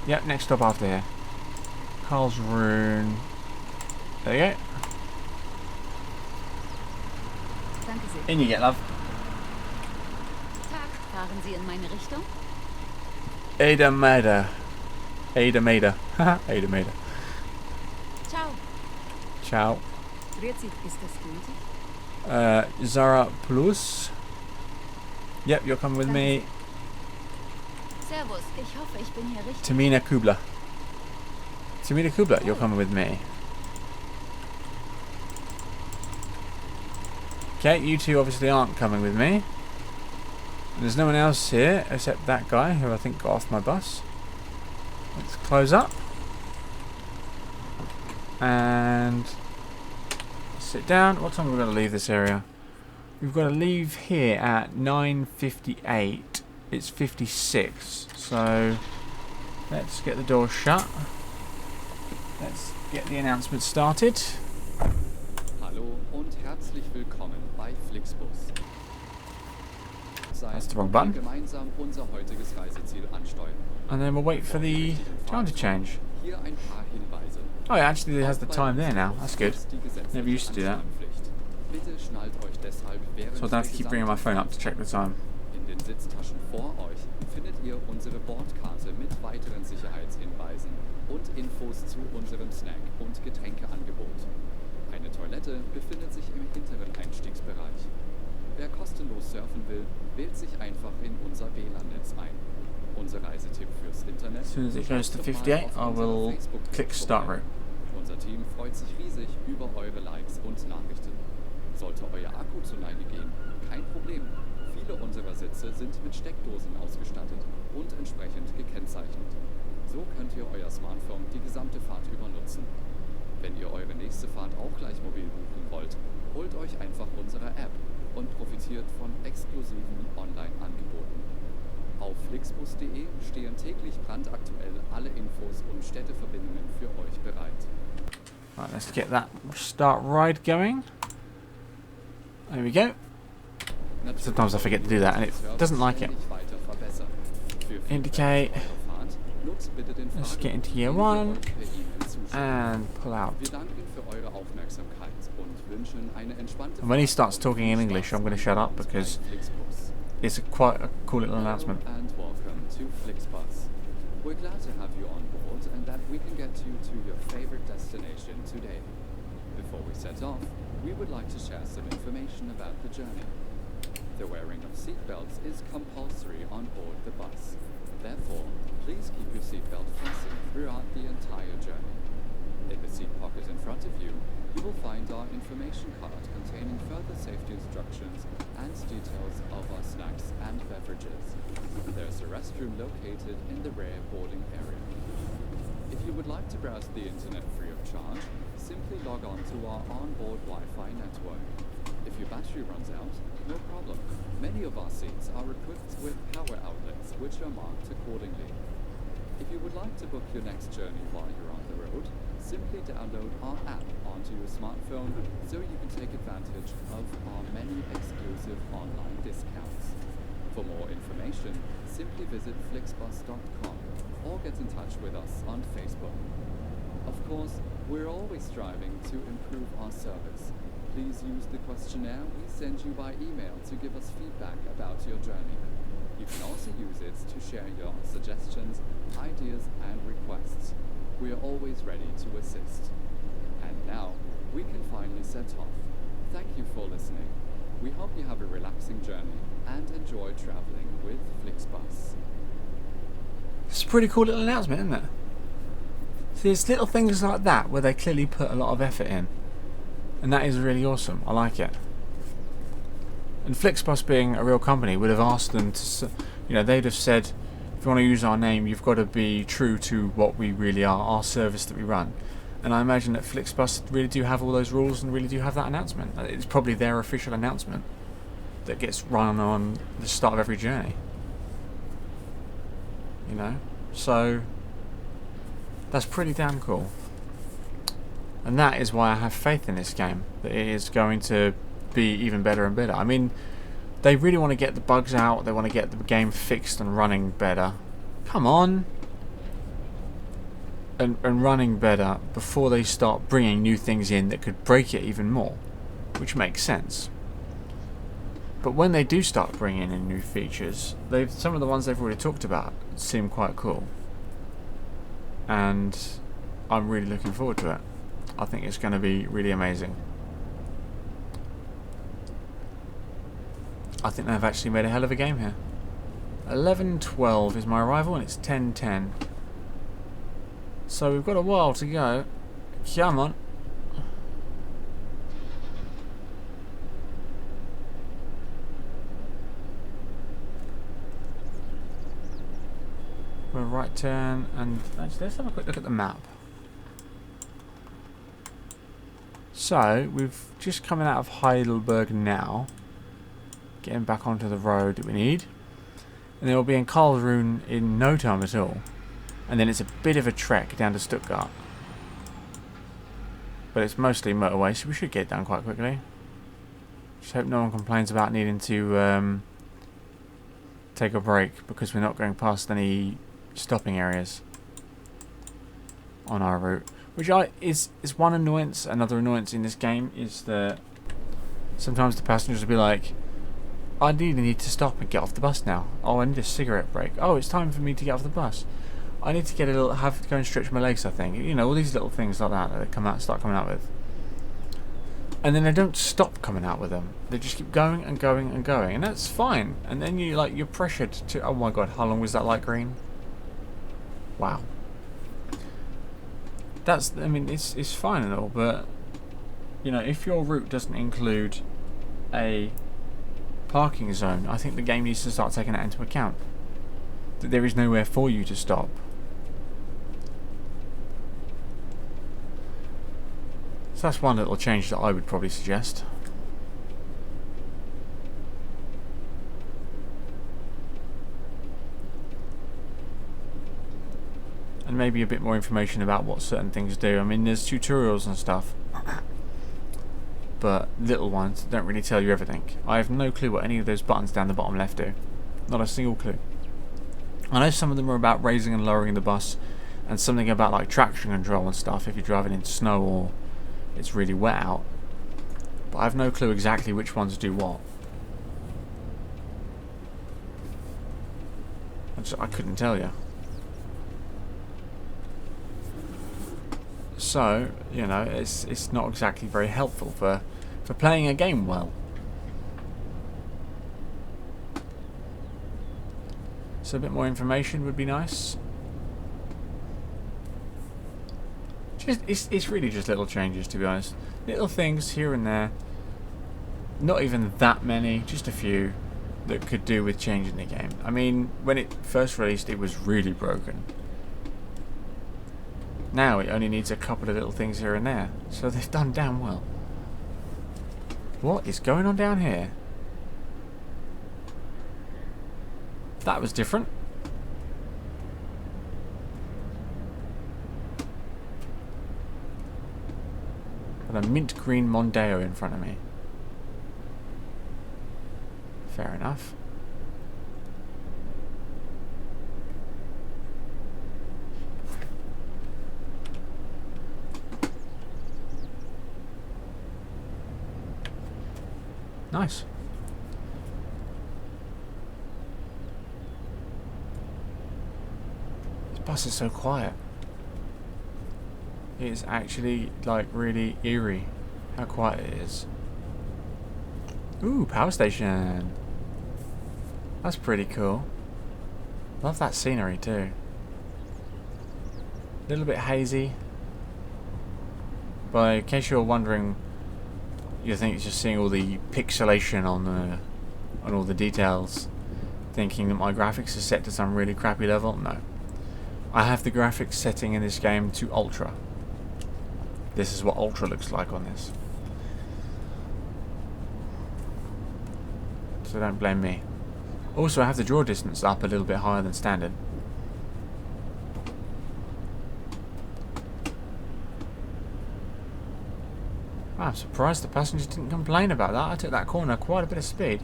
Yep, next stop after here. Karlsruhe. There you go. Danke sehr. In you get, love. Tag, fahren Sie in meine Richtung? Ada Maida. Ada Maida. Haha, Ada Maida. Ciao. Ciao. Grüezi, ist das gültig? Zara Plus. Yep, you're coming with me. Servus, ich hoffe, ich bin hier richtig. Tamina Kubler. Tamina Kubler, you're coming with me. Okay, you two obviously aren't coming with me. There's no one else here except that guy who I think got off my bus. Let's close up. And sit down. What time are we going to leave this area? We've got to leave here at 9:58. It's 56. So let's get the door shut. Let's get the announcement started. Hallo und herzlich willkommen bei Flixbus. That's the wrong button. Gemeinsam unser heutiges Reiseziel ansteuern. And then we'll wait for the time to change. Hier ein paar Hinweise. Oh, yeah, actually it has the time there now. That's good. Never used to do that. Bitte schnallt euch deshalb während So I don't have to keep bringing my phone up to check the time. In den Sitztaschen vor euch findet ihr unsere Bordkarte mit weiteren Sicherheitshinweisen und Infos zu unserem Snack- und Getränkeangebot. Eine Toilette befindet sich im hinteren Einstiegsbereich. Wer kostenlos surfen will, wählt sich einfach in unser WLAN-Netz ein. Unser Reisetipp fürs Internet. As soon as it goes to 58, I will click Start Route. Unser Team freut sich riesig über eure Likes und Nachrichten. Sollte euer Akku zu Neige gehen, kein Problem. Viele unserer Sitze sind mit Steckdosen ausgestattet und entsprechend gekennzeichnet. So könnt ihr euer Smartphone die gesamte Fahrt über nutzen. Wenn ihr eure nächste Fahrt auch gleich mobil buchen wollt, holt euch einfach unsere App und profitiert von exklusiven Online-Angeboten. Auf flixbus.de stehen täglich brandaktuell alle Infos und Städteverbindungen für euch bereit. Right, let's get that start ride going. There we go. Sometimes I forget to do that and it doesn't like it. Indicate. Let's get into year 1 and pull out. And when he starts talking in English, I'm going to shut up because it's quite a cool little announcement. And welcome to Flixbus. We're glad to have you on board and that we can get you to your favorite destination today. Before we set off, we would like to share some information about the journey. The wearing of seatbelts is compulsory on board the bus. Therefore, please keep your seatbelt fastened throughout the entire journey. In the seat pocket in front of you, You will find our information card containing further safety instructions and details of our snacks and beverages. There's a restroom located in the rear boarding area. If you would like to browse the internet free of charge, simply log on to our onboard Wi-Fi network. If your battery runs out, no problem. Many of our seats are equipped with power outlets, which are marked accordingly. If you would like to book your next journey while you're on the road, simply download our app onto your smartphone so you can take advantage of our many exclusive online discounts. For more information, simply visit flixbus.com or get in touch with us on Facebook. Of course, we're always striving to improve our service. Please use the questionnaire we send you by email to give us feedback about your journey. You can also use it to share your suggestions, ideas, and requests. We are always ready to assist. And now, we can finally set off. Thank you for listening. We hope you have a relaxing journey and enjoy traveling with Flixbus. It's a pretty cool little announcement, isn't it? See, it's little things like that where they clearly put a lot of effort in. And that is really awesome. I like it. And Flixbus, being a real company, would have asked them to, they'd have said, if you want to use our name, you've got to be true to what we really are, our service that we run. And I imagine that Flixbus really do have all those rules and really do have that announcement. It's probably their official announcement that gets run on the start of every journey. So that's pretty damn cool. And that is why I have faith in this game, that it is going to be even better and better. I mean, they really want to get the bugs out, they want to get the game fixed and running better. Come on! And running better before they start bringing new things in that could break it even more, which makes sense. But when they do start bringing in new features, some of the ones they've already talked about seem quite cool. And I'm really looking forward to it. I think it's going to be really amazing. I think they've actually made a hell of a game here. 11:12 is my arrival and it's 10:10. So we've got a while to go. Come on. We're right turn and actually let's have a quick look at the map. So we've just coming out of Heidelberg now. Getting back onto the road that we need. And then we'll be in Karlsruhe in no time at all. And then it's a bit of a trek down to Stuttgart. But it's mostly motorway, so we should get it done quite quickly. Just hope no one complains about needing to take a break because we're not going past any stopping areas on our route. Which is one annoyance. Another annoyance in this game is that sometimes the passengers will be like, I really need to stop and get off the bus now. Oh, I need a cigarette break. Oh, it's time for me to get off the bus. I need to have to go and stretch my legs, I think. All these little things like that they start coming out with. And then they don't stop coming out with them. They just keep going and going and going. And that's fine. And then you're pressured to, oh my god, how long was that light green? Wow. It's fine and all, but if your route doesn't include a parking zone, I think the game needs to start taking that into account. That there is nowhere for you to stop. So that's one little change that I would probably suggest. And maybe a bit more information about what certain things do. I mean, there's tutorials and stuff. But little ones don't really tell you everything. I have no clue what any of those buttons down the bottom left do. Not a single clue. I know some of them are about raising and lowering the bus, and something about like traction control and stuff if you're driving in snow or it's really wet out. But I have no clue exactly which ones do what. I couldn't tell you. So, it's not exactly very helpful for playing a game well. So a bit more information would be nice. It's really just little changes, to be honest. Little things here and there. Not even that many, just a few that could do with changing the game. I mean, when it first released, it was really broken. Now it only needs a couple of little things here and there, so they've done damn well. What is going on down here? That was different. Got a mint green Mondeo in front of me. Fair enough. Nice. This bus is so quiet. It is actually like really eerie how quiet it is. Ooh, power station. That's pretty cool. Love that scenery too. A little bit hazy. But in case you're wondering, you think it's just seeing all the pixelation on all the details, thinking that my graphics are set to some really crappy level. No. I have the graphics setting in this game to ultra. This is what ultra looks like on this. So don't blame me. Also, I have the draw distance up a little bit higher than standard. I'm surprised the passengers didn't complain about that. I took that corner quite a bit of speed.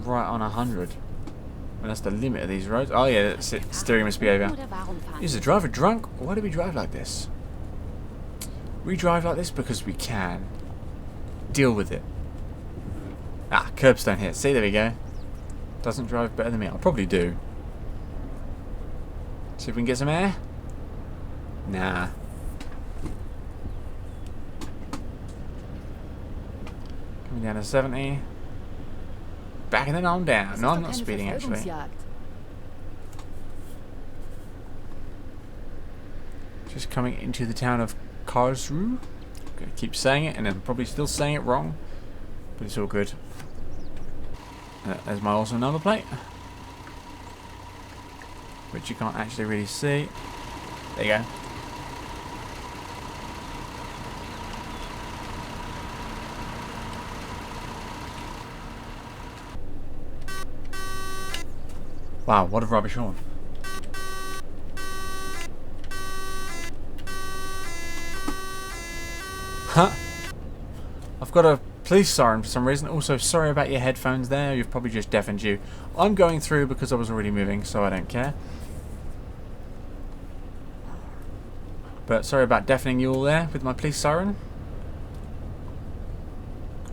Right on 100. And that's the limit of these roads. Oh yeah, that's it. Steering misbehaviour. Is the driver drunk? Why do we drive like this? We drive like this because we can. Deal with it. Ah, curbstone here. See, there we go. Doesn't drive better than me. I probably do. See if we can get some air. Nah. Coming down to 70. Backing it on down. No, I'm not speeding actually. Just coming into the town of Karlsruhe. Gonna keep saying it, and I'm probably still saying it wrong, but it's all good. There's my awesome number plate, which you can't actually really see. There you go. Wow, what a rubbish horn. Huh? I've got a police siren for some reason. Also, sorry about your headphones there. You've probably just deafened you. I'm going through because I was already moving, so I don't care. But sorry about deafening you all there with my police siren.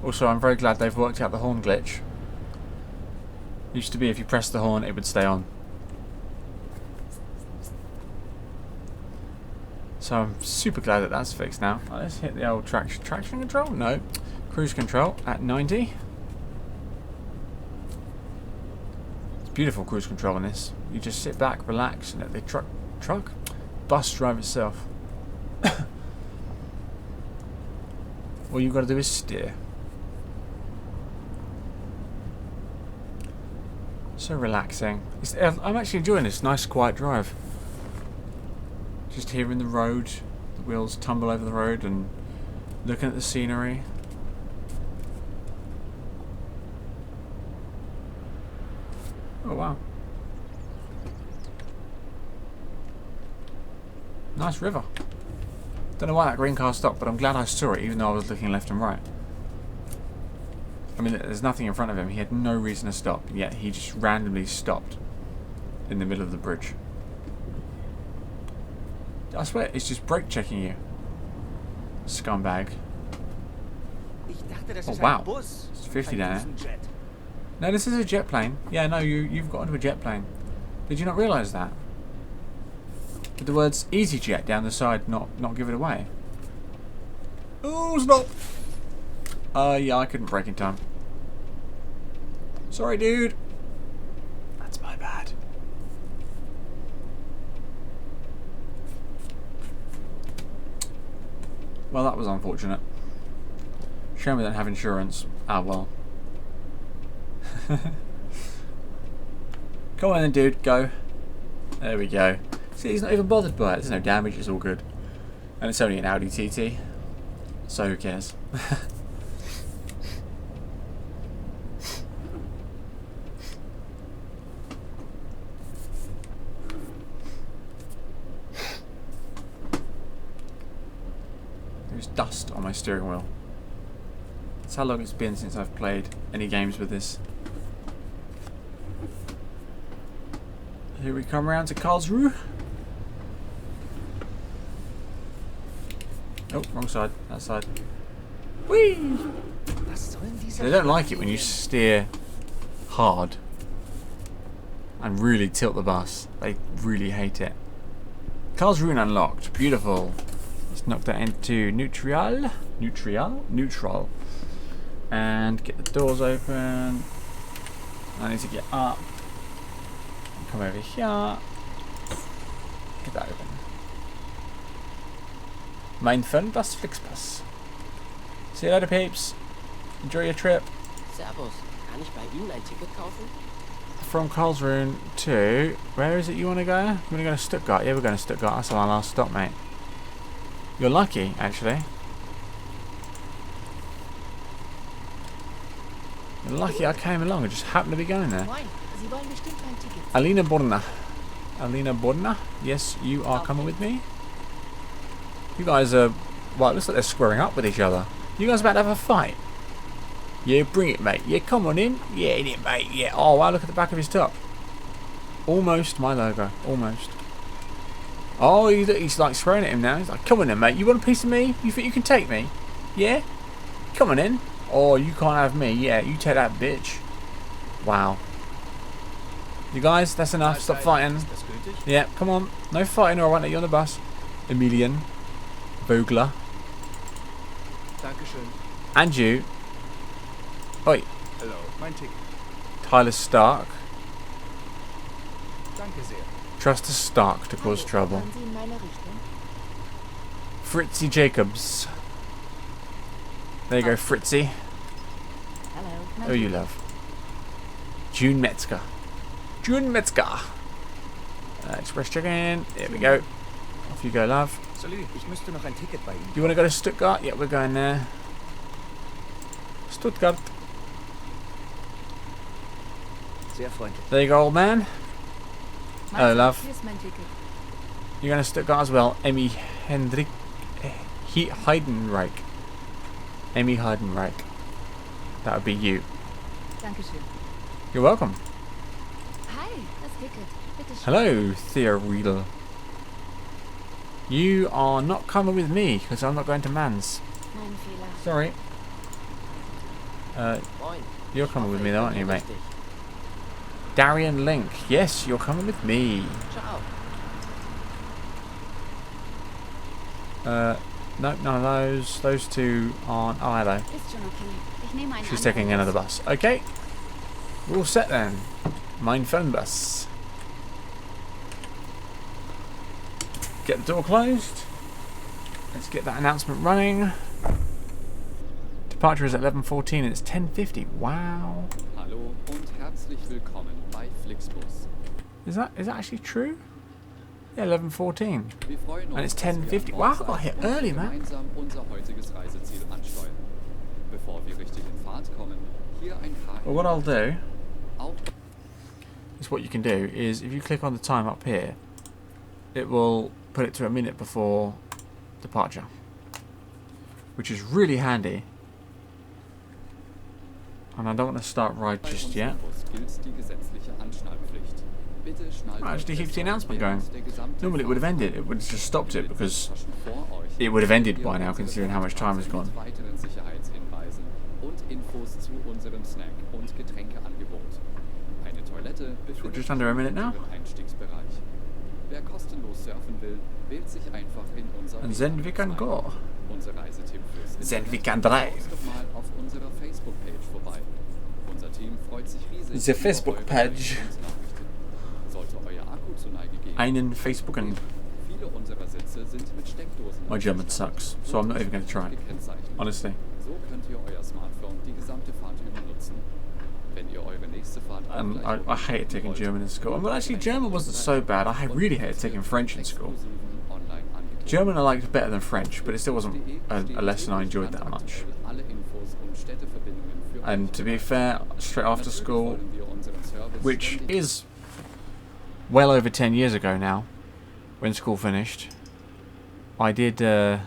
Also, I'm very glad they've worked out the horn glitch. Used to be if you pressed the horn, it would stay on. So I'm super glad that that's fixed now. Let's hit the old traction control. No, cruise control at 90. It's beautiful cruise control in this. You just sit back, relax, and let the bus drive itself. All you've got to do is steer. So relaxing. I'm actually enjoying this nice quiet drive. Just hearing the road, the wheels tumble over the road and looking at the scenery. Oh wow. Nice river. Don't know why that green car stopped, but I'm glad I saw it even though I was looking left and right. I mean, there's nothing in front of him. He had no reason to stop, yet he just randomly stopped in the middle of the bridge. I swear, it's just brake checking you. Scumbag. Oh wow, it's 50 down there. No, this is a jet plane. Yeah, no, you've got onto a jet plane. Did you not realise that? With the words EasyJet down the side, not give it away. Oh, stop! Yeah, I couldn't brake in time. Sorry, dude. Well, that was unfortunate. Shame we don't have insurance. Ah, well. Come on then, dude. Go. There we go. See, he's not even bothered by it. There's no damage. It's all good. And it's only an Audi TT. So who cares? There's dust on my steering wheel. That's how long it's been since I've played any games with this. Here we come round to Karlsruhe. Oh, wrong side. That side. Whee! They don't like it when you steer hard and really tilt the bus. They really hate it. Karlsruhe unlocked. Beautiful. Let's knock that into neutral. Neutral. And get the doors open. I need to get up. Come over here. Get that open. Mein Fernbus Flixbus. See you later, peeps. Enjoy your trip. Servus, kann ich bei Ihnen ein Ticket kaufen? From Karlsruhe to... Where is it you want to go? You want to go to Stuttgart? Yeah, we're going to Stuttgart. That's our last stop, mate. You're lucky, actually. You're lucky I came along. I just happened to be going there. Moin, Sie wollen bestimmt mein Ticket. Alina Borna. Alina Borna? Yes, you are coming with me. You guys are... Well, it looks like they're squaring up with each other. You guys about to have a fight? Yeah, bring it, mate. Yeah, come on in. Yeah, in it, mate. Yeah. Oh, wow, look at the back of his top. Almost my logo. Almost. Oh, he's like swearing at him now. He's like, come on in, mate. You want a piece of me? You think you can take me? Yeah? Come on in. Oh, you can't have me. Yeah, you take that, bitch. Wow. You guys, that's enough. Stop fighting. Ist das gültig? Yeah, come on. No fighting or I won't let you on the bus. Emilian. Vogler. Dankeschön. And you. Oi. Hello, mein Ticket. Tyler Stark. Danke sehr. Trust a Stark to cause trouble. Fahren Sie in meine Richtung? Fritzy Jacobs. There you go, Fritzy. Hello. Oh, you love. June Metzger. June Metzger. Express check-in. There we go. Off you go, love. Salut, ich müsste noch ein Ticket bei Ihnen. You want to go to Stuttgart? Yeah, we're going there. Stuttgart. Sehr freundlich. There you go, old man. Hello, love. Hier ist mein Ticket. You're going to Stuttgart as well. Emmy Hendrik. Heidenreich. Emmy Heidenreich. That would be you. Dankeschön. You're welcome. Hi, das Ticket. Bitte schön. Hello, Thea Riedel. You are not coming with me because I'm not going to Mans. Mein Fehler. Sorry. Moin. You're coming with me though, aren't you, mate? Darian Link. Yes, you're coming with me. Ciao. Nope, none of those. Those two aren't. Oh, hello. Ist schon okay. Ich nehme einen She's anderen taking Bus. another bus. Okay. We're all set then. Mein Fernbus. Get the door closed. Let's get that announcement running. Departure is at 11:14 and it's 10:50. Wow. Hallo und herzlich willkommen bei Flixbus. Is that actually true? Yeah, 11:14. Wir freuen uns, And it's dass wir 10:50. an Wow, Bord I got here sein und early, man. gemeinsam unser heutiges Reiseziel ansteuern. Bevor wir richtig in Fahrt kommen, hier ein paar Well, what I'll do Auch is what you can do is if you click on the time up here, it will put it to a minute before departure, which is really handy. And I don't want to start ride bei just unserem yet. Bus gilt die gesetzliche Anschnallpflicht. Bitte schnallt Oh, euch actually keeps the fest announcement während going. der gesamten Normally it would have Fahrt. ended. It would have just stopped it because Taschen vor euch it would have ended findet by ihr now, unsere considering how much time has gone. Mit weiteren Sicherheitshinweisen und Infos zu unserem Snack- und Getränkeangebot. Eine Toilette befindet just under a minute now. im Einstiegsbereich. Wer kostenlos surfen will, wählt sich einfach in unser And then we can go. Unser Reisetipp fürs Then we Internet. can drive. Schaut doch mal auf unserer Facebook-Page vorbei. Unser Team freut sich riesig The über Facebook-Page. eure Reaktionsnachrichten. Sollte euer Akku zu Neige gehen, Einen kein Facebooken. Problem. Viele unserer Sitze Sitze sind mit Steckdosen My German ausgestattet sucks, so I'm not even going to try it. gekennzeichnet. Honestly. So könnt ihr euer Smartphone die gesamte Fahrt über nutzen. Wenn ihr eure nächste Fahrt And gleich I hated taking wollt, German in school. Well, actually, German wasn't so bad. I really hated taking French in school. exklusiven Online-Angeboten. German I liked better than French, but it still wasn't a lesson I enjoyed that much. Alle Infos und Städteverbindungen für And to be fair, straight after Natürlich school, wollen wir unseren Service which ständig is well over 10 years ago now, when school finished, I did, there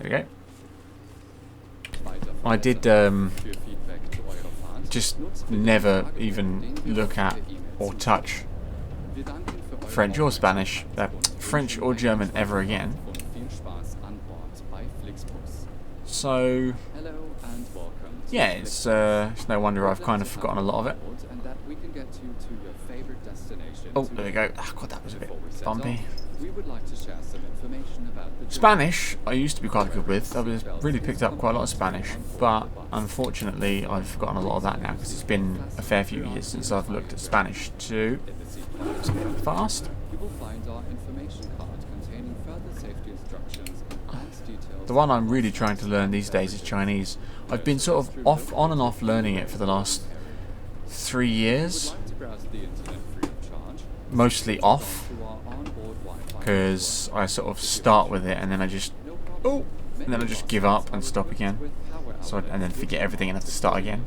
we go, weiter I did verbessern. Für Feedback zu eurer Fahrt just nutzt bitte never den even Fragebogen, den wir look euch at per E-Mail or zuschicken. touch Wir danken für eure French or Aufmerksamkeit Spanish, und French wünschen or euch German viel ever again. und viel Spaß an Bord bei Flixbus. So, Hello and welcome to yeah, it's no wonder I've kind of forgotten a lot of it. And that we can get you to your favorite destination Oh, there we go. Oh, God, that was a bit Before we set bumpy. off, we would like to share some information about the journey. Spanish, I used to be quite good with. I was really picked up quite a lot of Spanish, but unfortunately I've forgotten a lot of that now because it's been a fair few years since I've looked at Spanish too. In the seat pocket, Fast. you will find our information card containing further safety instructions and details. The one I'm really trying to learn these days is Chinese. I've been sort of on and off learning it for the last 3 If you years, would like to browse the internet free of charge, mostly off, to our onboard Wi-Fi because I sort of start with it and then I just, no problem. oh, and then I just give up and stop again. With power So and then outlets, forget everything and have to start again.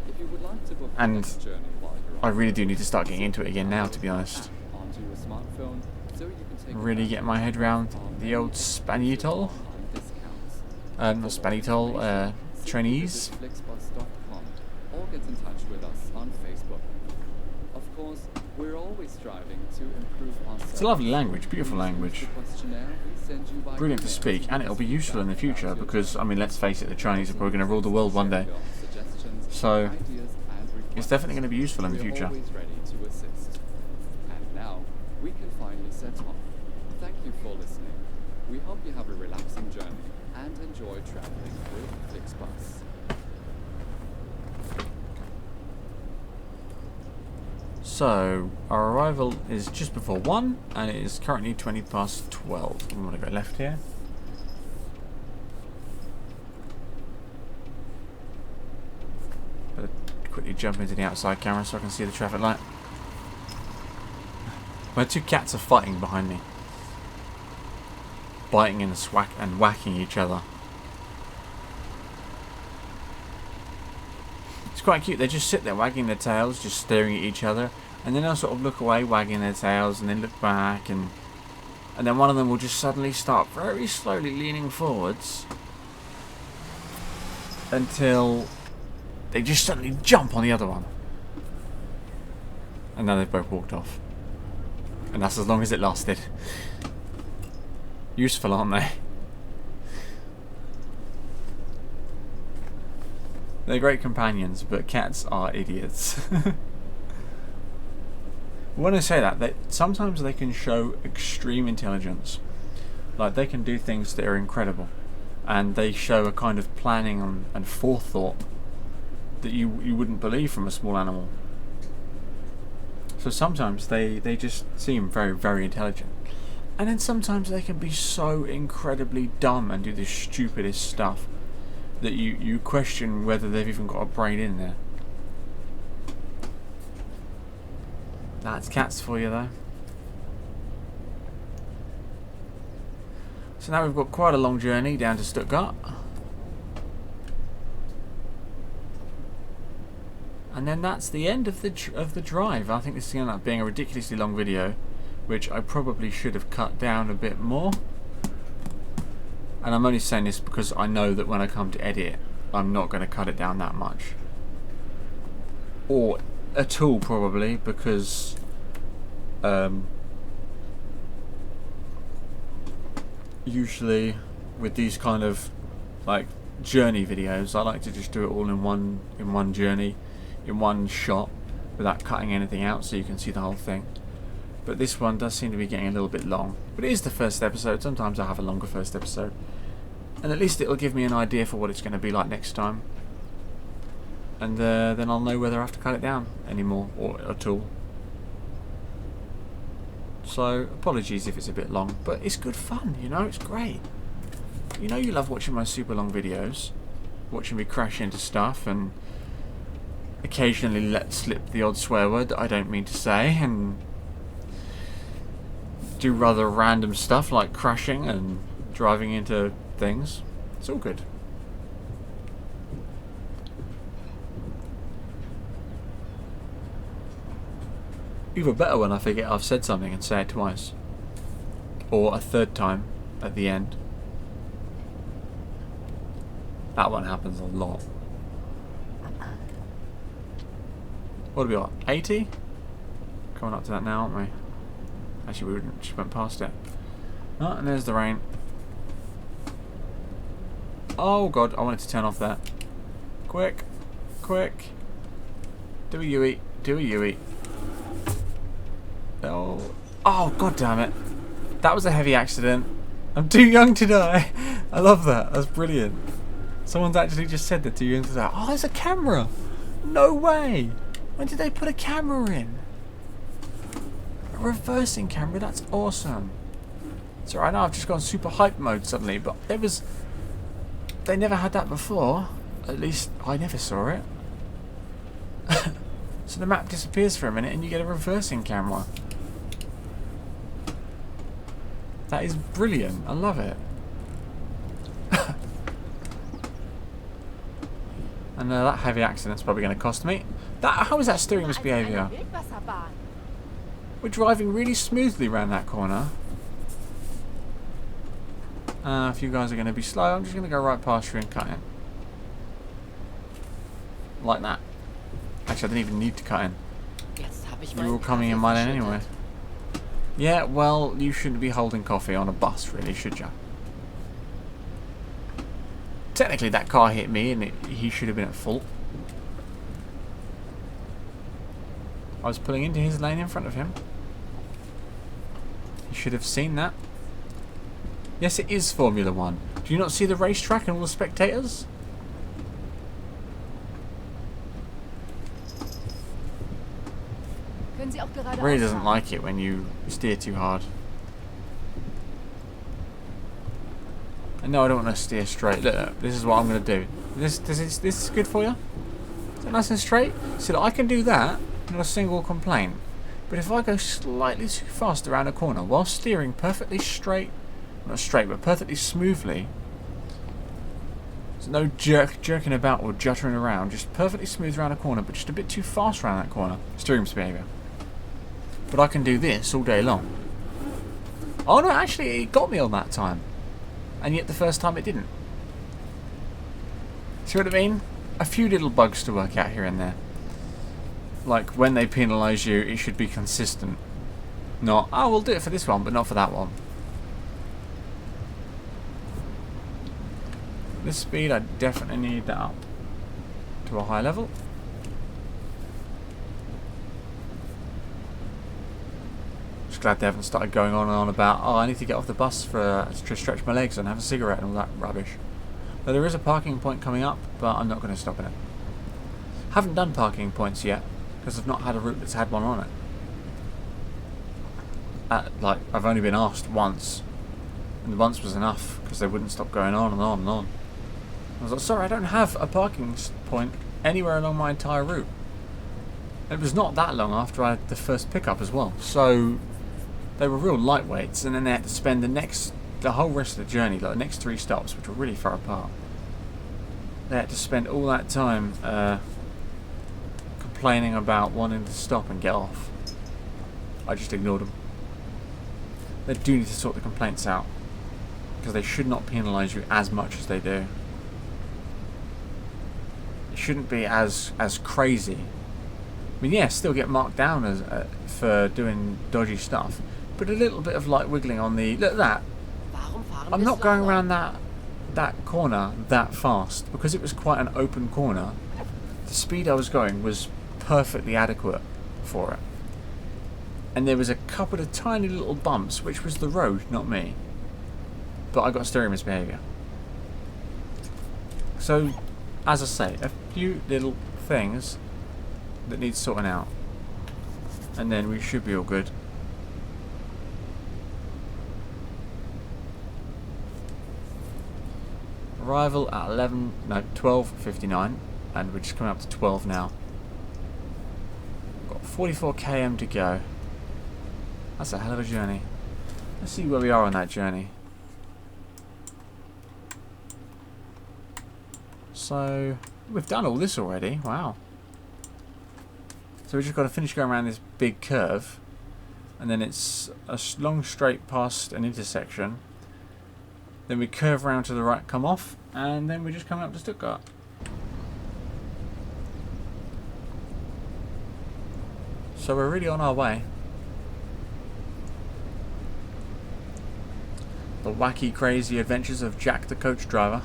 if you would like to book the And next journey while you're I on really do need to start getting into it again now, to be honest. onto your smartphone, so you can take Really get my head around the old Spanitol. Not Spanitol, Chinese. Flixbus.com or get in touch with us on Facebook. Of course, we're always striving to improve our It's a lovely language, beautiful language. The questionnaire we send you by Brilliant to email speak, and it'll be useful in the future because, I mean, let's face it, the Chinese are probably going to rule the world one day. your suggestions, So, ideas, and it's requests. definitely going to be useful in the We're future. always ready to assist. And now, we can finally set off. Thank you for listening. We hope you have a relaxing journey and enjoy traveling with Flixbus. So, our arrival is just before 1, and it is currently 20 past 12. I'm going to go left here. Better quickly jump into the outside camera so I can see the traffic light. My two cats are fighting behind me. Biting and whacking each other. It's quite cute. They just sit there wagging their tails, just staring at each other, and then they'll sort of look away, wagging their tails, and then look back, and then one of them will just suddenly start very slowly leaning forwards until they just suddenly jump on the other one, and now they've both walked off, and that's as long as it lasted. Useful, aren't they? They're great companions, but cats are idiots. When I say that, sometimes they can show extreme intelligence. Like, they can do things that are incredible. And they show a kind of planning and forethought that you wouldn't believe from a small animal. So sometimes they just seem very, very intelligent. And then sometimes they can be so incredibly dumb and do the stupidest stuff that you question whether they've even got a brain in there. That's cats for you, though. So now we've got quite a long journey down to Stuttgart. And then that's the end of the drive. I think this is going to end up being a ridiculously long video, which I probably should have cut down a bit more. And I'm only saying this because I know that when I come to edit, I'm not going to cut it down that much. Or at all, probably, because usually with these kind of like journey videos, I like to just do it all in one journey, in one shot, without cutting anything out, so you can see the whole thing. But this one does seem to be getting a little bit long. But it is the first episode. Sometimes I have a longer first episode. And at least it'll give me an idea for what it's going to be like next time. And then I'll know whether I have to cut it down anymore or at all. So apologies if it's a bit long, but it's good fun, you know, it's great. You know you love watching my super long videos, watching me crash into stuff and occasionally let slip the odd swear word that I don't mean to say, and do rather random stuff like crashing and driving into things. It's all good. Even better when I forget I've said something and say it twice. Or a third time at the end. That one happens a lot. What do we got? 80? Coming up to that now, aren't we? Actually, we just went past it. Oh, and there's the rain. Oh god, I wanted to turn off that. Quick. Quick. Do a Yui. Do a Yui. Oh. Oh, god damn it. That was a heavy accident. I'm too young to die. I love that. That's brilliant. Someone's actually just said that, too young to die. Oh, there's a camera. No way. When did they put a camera in? A reversing camera? That's awesome. So right now I've just gone super hype mode suddenly, but there was... They never had that before. At least I never saw it. So the map disappears for a minute and you get a reversing camera. That is brilliant. I love it. And that heavy accident's probably going to cost me. How is that steering misbehaviour? We're driving really smoothly around that corner. If you guys are going to be slow, I'm just going to go right past you and cut in. Like that. Actually, I didn't even need to cut in. You were all coming in my lane anyway. Yeah, well, you shouldn't be holding coffee on a bus, really, should you? Technically, that car hit me, and he should have been at fault. I was pulling into his lane in front of him. He should have seen that. Yes, it is Formula 1. Do you not see the racetrack and all the spectators? Really doesn't like it when you steer too hard. And no, I don't want to steer straight. Look, this is what I'm going to do. This is good for you? Is it nice and straight? So I can do that, not a single complaint. But if I go slightly too fast around a corner while steering perfectly straight, not straight, but perfectly smoothly, so no jerking about or juttering around, just perfectly smooth around a corner, but just a bit too fast around that corner, steering misbehaviour. But I can do this all day long. Oh no, actually it got me on that time. And yet the first time it didn't. See what I mean? A few little bugs to work out here and there. Like when they penalise you, it should be consistent. Not, oh, we'll do it for this one, but not for that one. This speed, I definitely need that up to a high level. Just glad they haven't started going on and on about, oh, I need to get off the bus to stretch my legs and have a cigarette and all that rubbish. But there is a parking point coming up, but I'm not going to stop in it. Haven't done parking points yet, because I've not had a route that's had one on it. Like, I've only been asked once, and once was enough, because they wouldn't stop going on and on and on. I was like, sorry, I don't have a parking point anywhere along my entire route. It was not that long after I had the first pickup as well, so they were real lightweights, and then they had to spend the whole rest of the journey, like the next 3 stops, which were really far apart. They had to spend all that time complaining about wanting to stop and get off. I just ignored them. They do need to sort the complaints out, because they should not penalise you as much as they do. It shouldn't be as crazy. I mean, yeah, still get marked down as for doing dodgy stuff, but a little bit of light wiggling on the... Look at that. I'm not going around that corner that fast, because it was quite an open corner. The speed I was going was perfectly adequate for it. And there was a couple of tiny little bumps, which was the road, not me. But I got steering misbehaviour. So, as I say, a few little things that need sorting out. And then we should be all good. Arrival at 12:59, and we're just coming up to 12 now. We've got 44 km to go. That's a hell of a journey. Let's see where we are on that journey. So, we've done all this already. Wow. So we've just got to finish going around this big curve. And then it's a long straight past an intersection. Then we curve around to the right, come off. And then we're just coming up to Stuttgart. So we're really on our way. The wacky, crazy adventures of Jack the coach driver.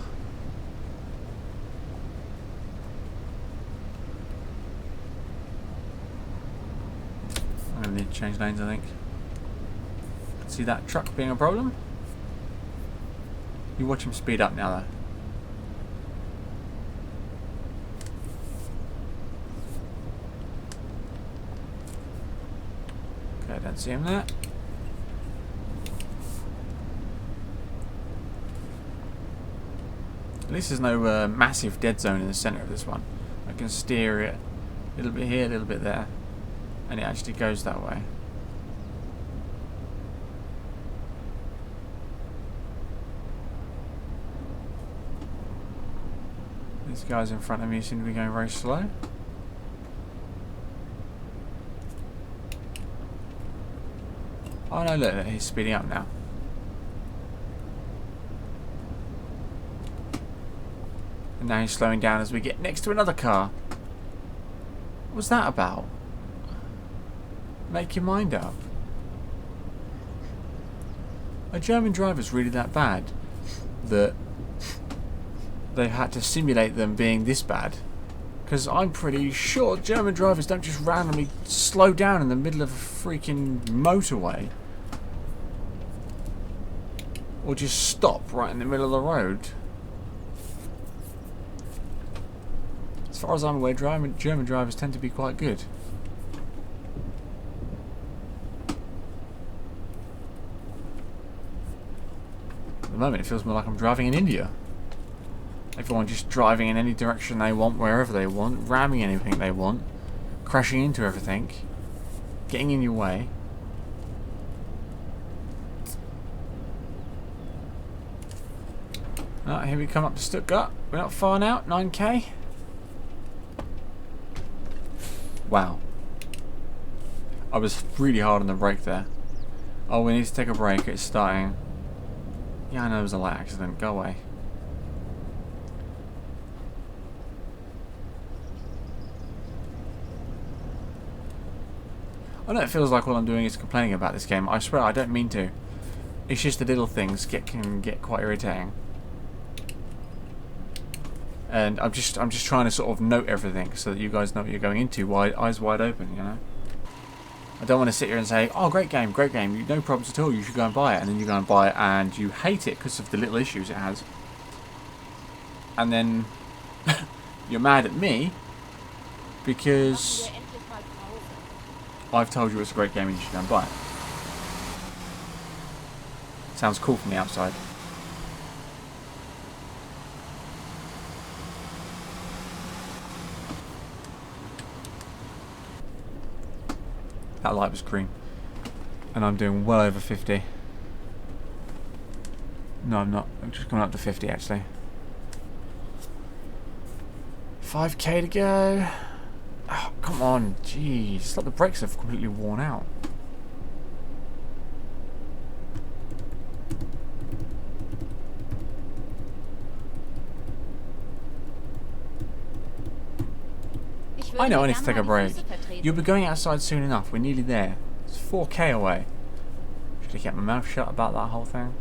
I'm going to need to change lanes, I think. See that truck being a problem? You watch him speed up now, though. Okay, I don't see him there. At least there's no massive dead zone in the centre of this one. I can steer it a little bit here, a little bit there. And it actually goes that way. These guys in front of me seem to be going very slow. Oh no, look, he's speeding up now. And now he's slowing down as we get next to another car. What was that about? Make your mind up. Are German drivers really that bad that they had to simulate them being this bad? Because I'm pretty sure German drivers don't just randomly slow down in the middle of a freaking motorway. Or just stop right in the middle of the road. As far as I'm aware, German drivers tend to be quite good. At the moment it feels more like I'm driving in India. Everyone just driving in any direction they want, wherever they want, ramming anything they want, crashing into everything, getting in your way. Alright, here we come up to Stuttgart. We're not far now, 9k. Wow. I was really hard on the brake there. Oh, we need to take a break, it's starting. Yeah, I know it was a light accident, go away. I know it feels like all I'm doing is complaining about this game. I swear I don't mean to. It's just the little things can get quite irritating. And I'm just trying to sort of note everything so that you guys know what you're going into, eyes wide open, you know. I don't want to sit here and say, "Oh, great game, no problems at all. You should go and buy it," and then you go and buy it and you hate it because of the little issues it has. And then you're mad at me because I've told you it's a great game and you should go and buy it. Sounds cool from the outside. That light was green. And I'm doing well over 50. No, I'm not. I'm just coming up to 50 actually. 5k to go. Oh, come on. Jeez. It's like the brakes have completely worn out. I know I need to take a break. You'll be going outside soon enough. We're nearly there. It's 4k away. Should have kept my mouth shut about that whole thing.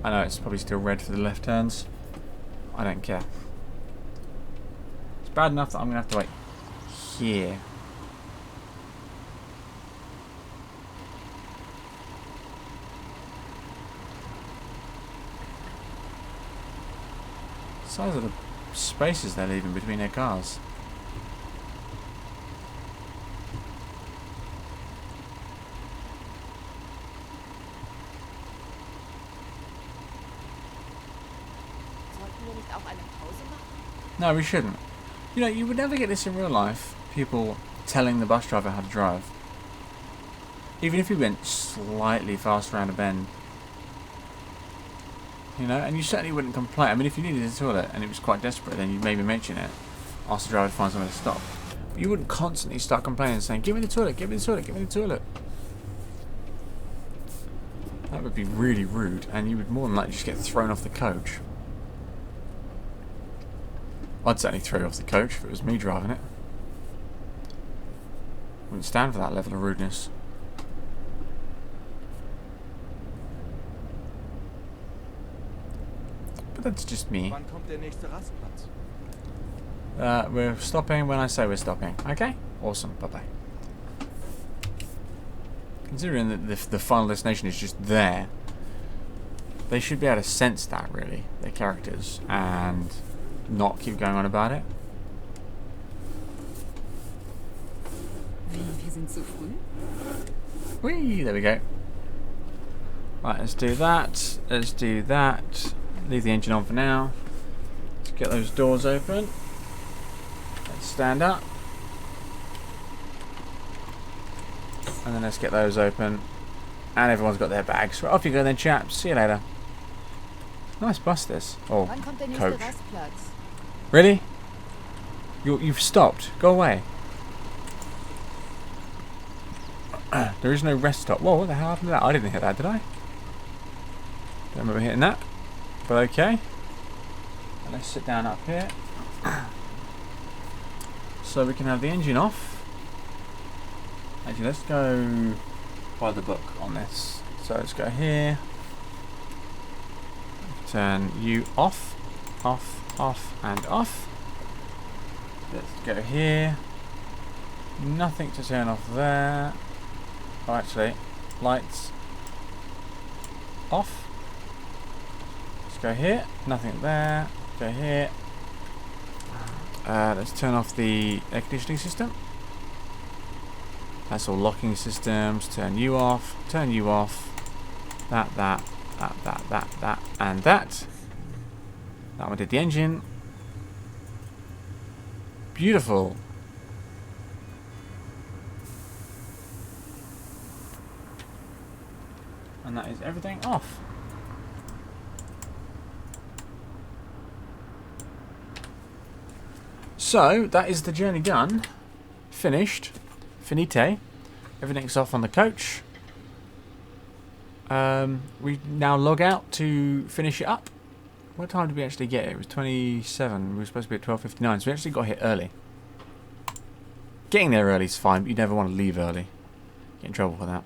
I know it's probably still red for the left turns. I don't care. It's bad enough that I'm going to have to wait here. Size of the spaces they're leaving between their cars. No, we shouldn't. You know, you would never get this in real life. People telling the bus driver how to drive. Even if he went slightly fast around a bend. You know, and you certainly wouldn't complain. I mean, if you needed a toilet and it was quite desperate, then you'd maybe mention it. Ask the driver to find somewhere to stop. But you wouldn't constantly start complaining saying, give me the toilet, give me the toilet, give me the toilet. That would be really rude, and you would more than likely just get thrown off the coach. I'd certainly throw you off the coach if it was me driving it. Wouldn't stand for that level of rudeness. But that's just me. Wann kommt der nächste Rastplatz? We're stopping when I say we're stopping. Okay? Awesome. Bye-bye. Considering that the final destination is just there, they should be able to sense that, really, their characters, and not keep going on about it. Wir sind zu früh. Whee! There we go. Right, let's do that. Let's do that. Leave the engine on for now. Let's get those doors open. Let's stand up. And then let's get those open. And everyone's got their bags. Right, off you go then, chaps. See you later. Nice bus, this. Oh, Wann kommt der nächste coach. Rastplatz? Really? You've stopped. Go away. There is no rest stop. Whoa, what the hell happened to that? I didn't hit that, did I? Don't remember hitting that. But okay. And let's sit down up here. So we can have the engine off. Actually, let's go by the book on this. So let's go here. Turn you off. Off, off, and off. Let's go here. Nothing to turn off there. Oh, actually, lights off. Let's go here. Nothing there. Go here. Let's turn off the air conditioning system. That's all locking systems. Turn you off. Turn you off. That, and that. That one did the engine. Beautiful. And that is everything off. So, that is the journey done. Finished. Finite. Everything's off on the coach. We now log out to finish it up. What time did we actually get? It was 27. We were supposed to be at 12:59, so we actually got here early. Getting there early is fine, but you never want to leave early. Get in trouble for that.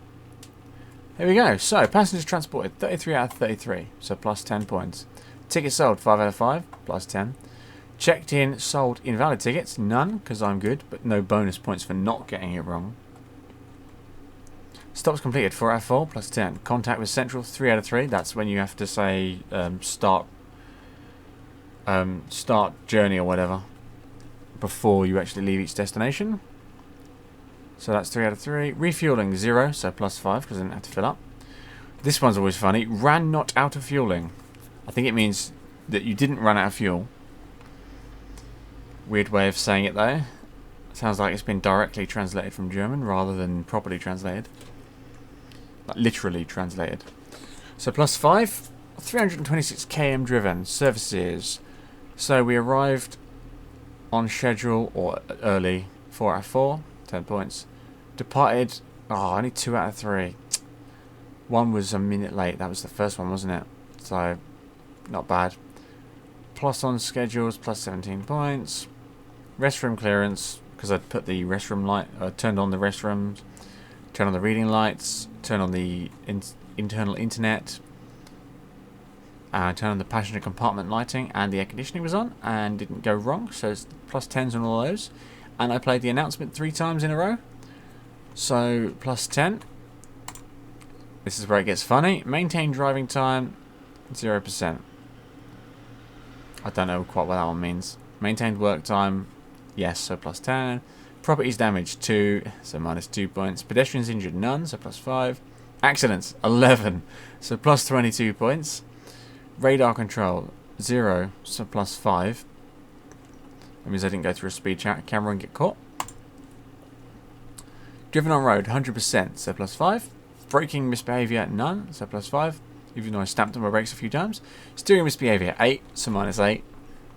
Here we go. So, passengers transported, 33 out of 33, so plus 10 points. Tickets sold, 5 out of 5, plus 10. Checked in, sold invalid tickets, none, because I'm good, but no bonus points for not getting it wrong. Stops completed, 4 out of 4, plus 10. Contact with Central, 3 out of 3. That's when you have to say start journey or whatever before you actually leave each destination. So that's 3 out of 3. Refueling, 0, so plus 5, because I didn't have to fill up. This one's always funny. Ran not out of fueling. I think it means that you didn't run out of fuel. Weird way of saying it, though. Sounds like it's been directly translated from German rather than properly translated. Like literally translated. So plus 5. 326 km driven. Services. So we arrived on schedule or early. 4 out of 4. 10 points. Departed. Oh, only 2 out of 3. One was a minute late. That was the first one, wasn't it? So, not bad. Plus on schedules, plus 17 points. Restroom clearance, because I'd put the restroom light, turned on the restrooms, turned on the reading lights, turned on the internal internet, turned on the passenger compartment lighting, and the air conditioning was on, and didn't go wrong, so it's plus 10s on all those. And I played the announcement 3 times in a row, so plus 10. This is where it gets funny. Maintain driving time, 0%. I don't know quite what that one means. Maintained work time, yes, so plus 10. Properties damaged, 2, so minus 2 points. Pedestrians injured, none, so plus 5. Accidents, 11, so plus 22 points. Radar control, 0, so plus 5. That means I didn't go through a speed camera and get caught. Driven on road, 100%, so +5. Braking misbehaviour, none, so +5. Even though I stamped on my brakes a few times. Steering misbehaviour, 8, so -8.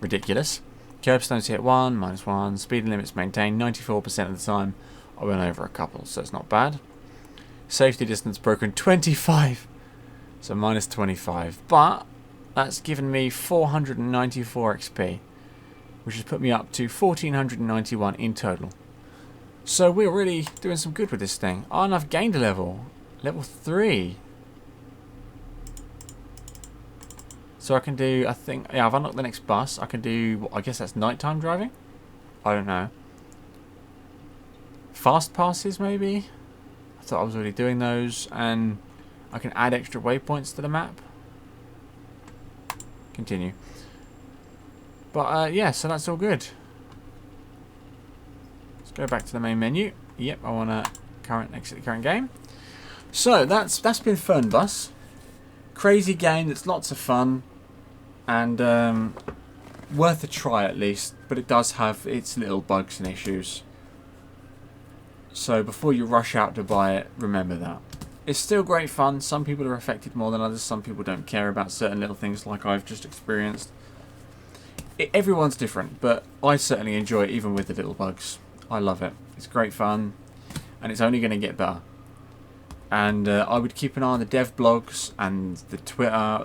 Ridiculous. Curbstones hit 1, -1. Speed limits maintained 94% of the time. I went over a couple, so it's not bad. Safety distance broken, 25. So -25. But that's given me 494 XP, which has put me up to 1491 in total. So we're really doing some good with this thing. Oh, and I've gained a level. Level 3. So I can do, I think, yeah, I've unlocked the next bus. I can do, I guess that's nighttime driving? I don't know. Fast passes, maybe? I thought I was already doing those. And I can add extra waypoints to the map. Continue. But, yeah, so that's all good. Let's go back to the main menu. Yep, I want to exit the current game. So, that's been Fernbus. Crazy game that's lots of fun. And worth a try at least, but it does have its little bugs and issues. So before you rush out to buy it, remember that. It's still great fun. Some people are affected more than others. Some people don't care about certain little things like I've just experienced. Everyone's different, but I certainly enjoy it even with the little bugs. I love it. It's great fun, and it's only going to get better. And I would keep an eye on the dev blogs and the Twitter.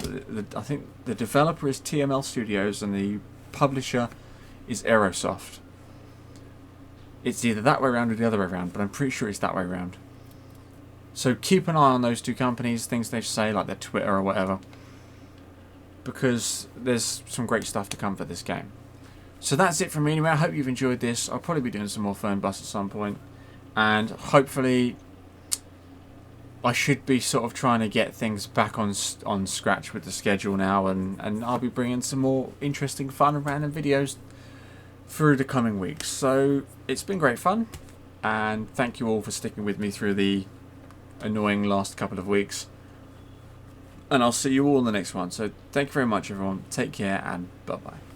I think the developer is TML Studios and the publisher is Aerosoft. It's either that way around or the other way around, but I'm pretty sure it's that way around. So keep an eye on those two companies, things they say, like their Twitter or whatever. Because there's some great stuff to come for this game. So that's it from me anyway. I hope you've enjoyed this. I'll probably be doing some more Fernbus at some point. And hopefully I should be sort of trying to get things back on scratch with the schedule now, and I'll be bringing some more interesting, fun and random videos through the coming weeks. So it's been great fun, and thank you all for sticking with me through the annoying last couple of weeks. And I'll see you all in the next one. So thank you very much, everyone. Take care, and bye-bye.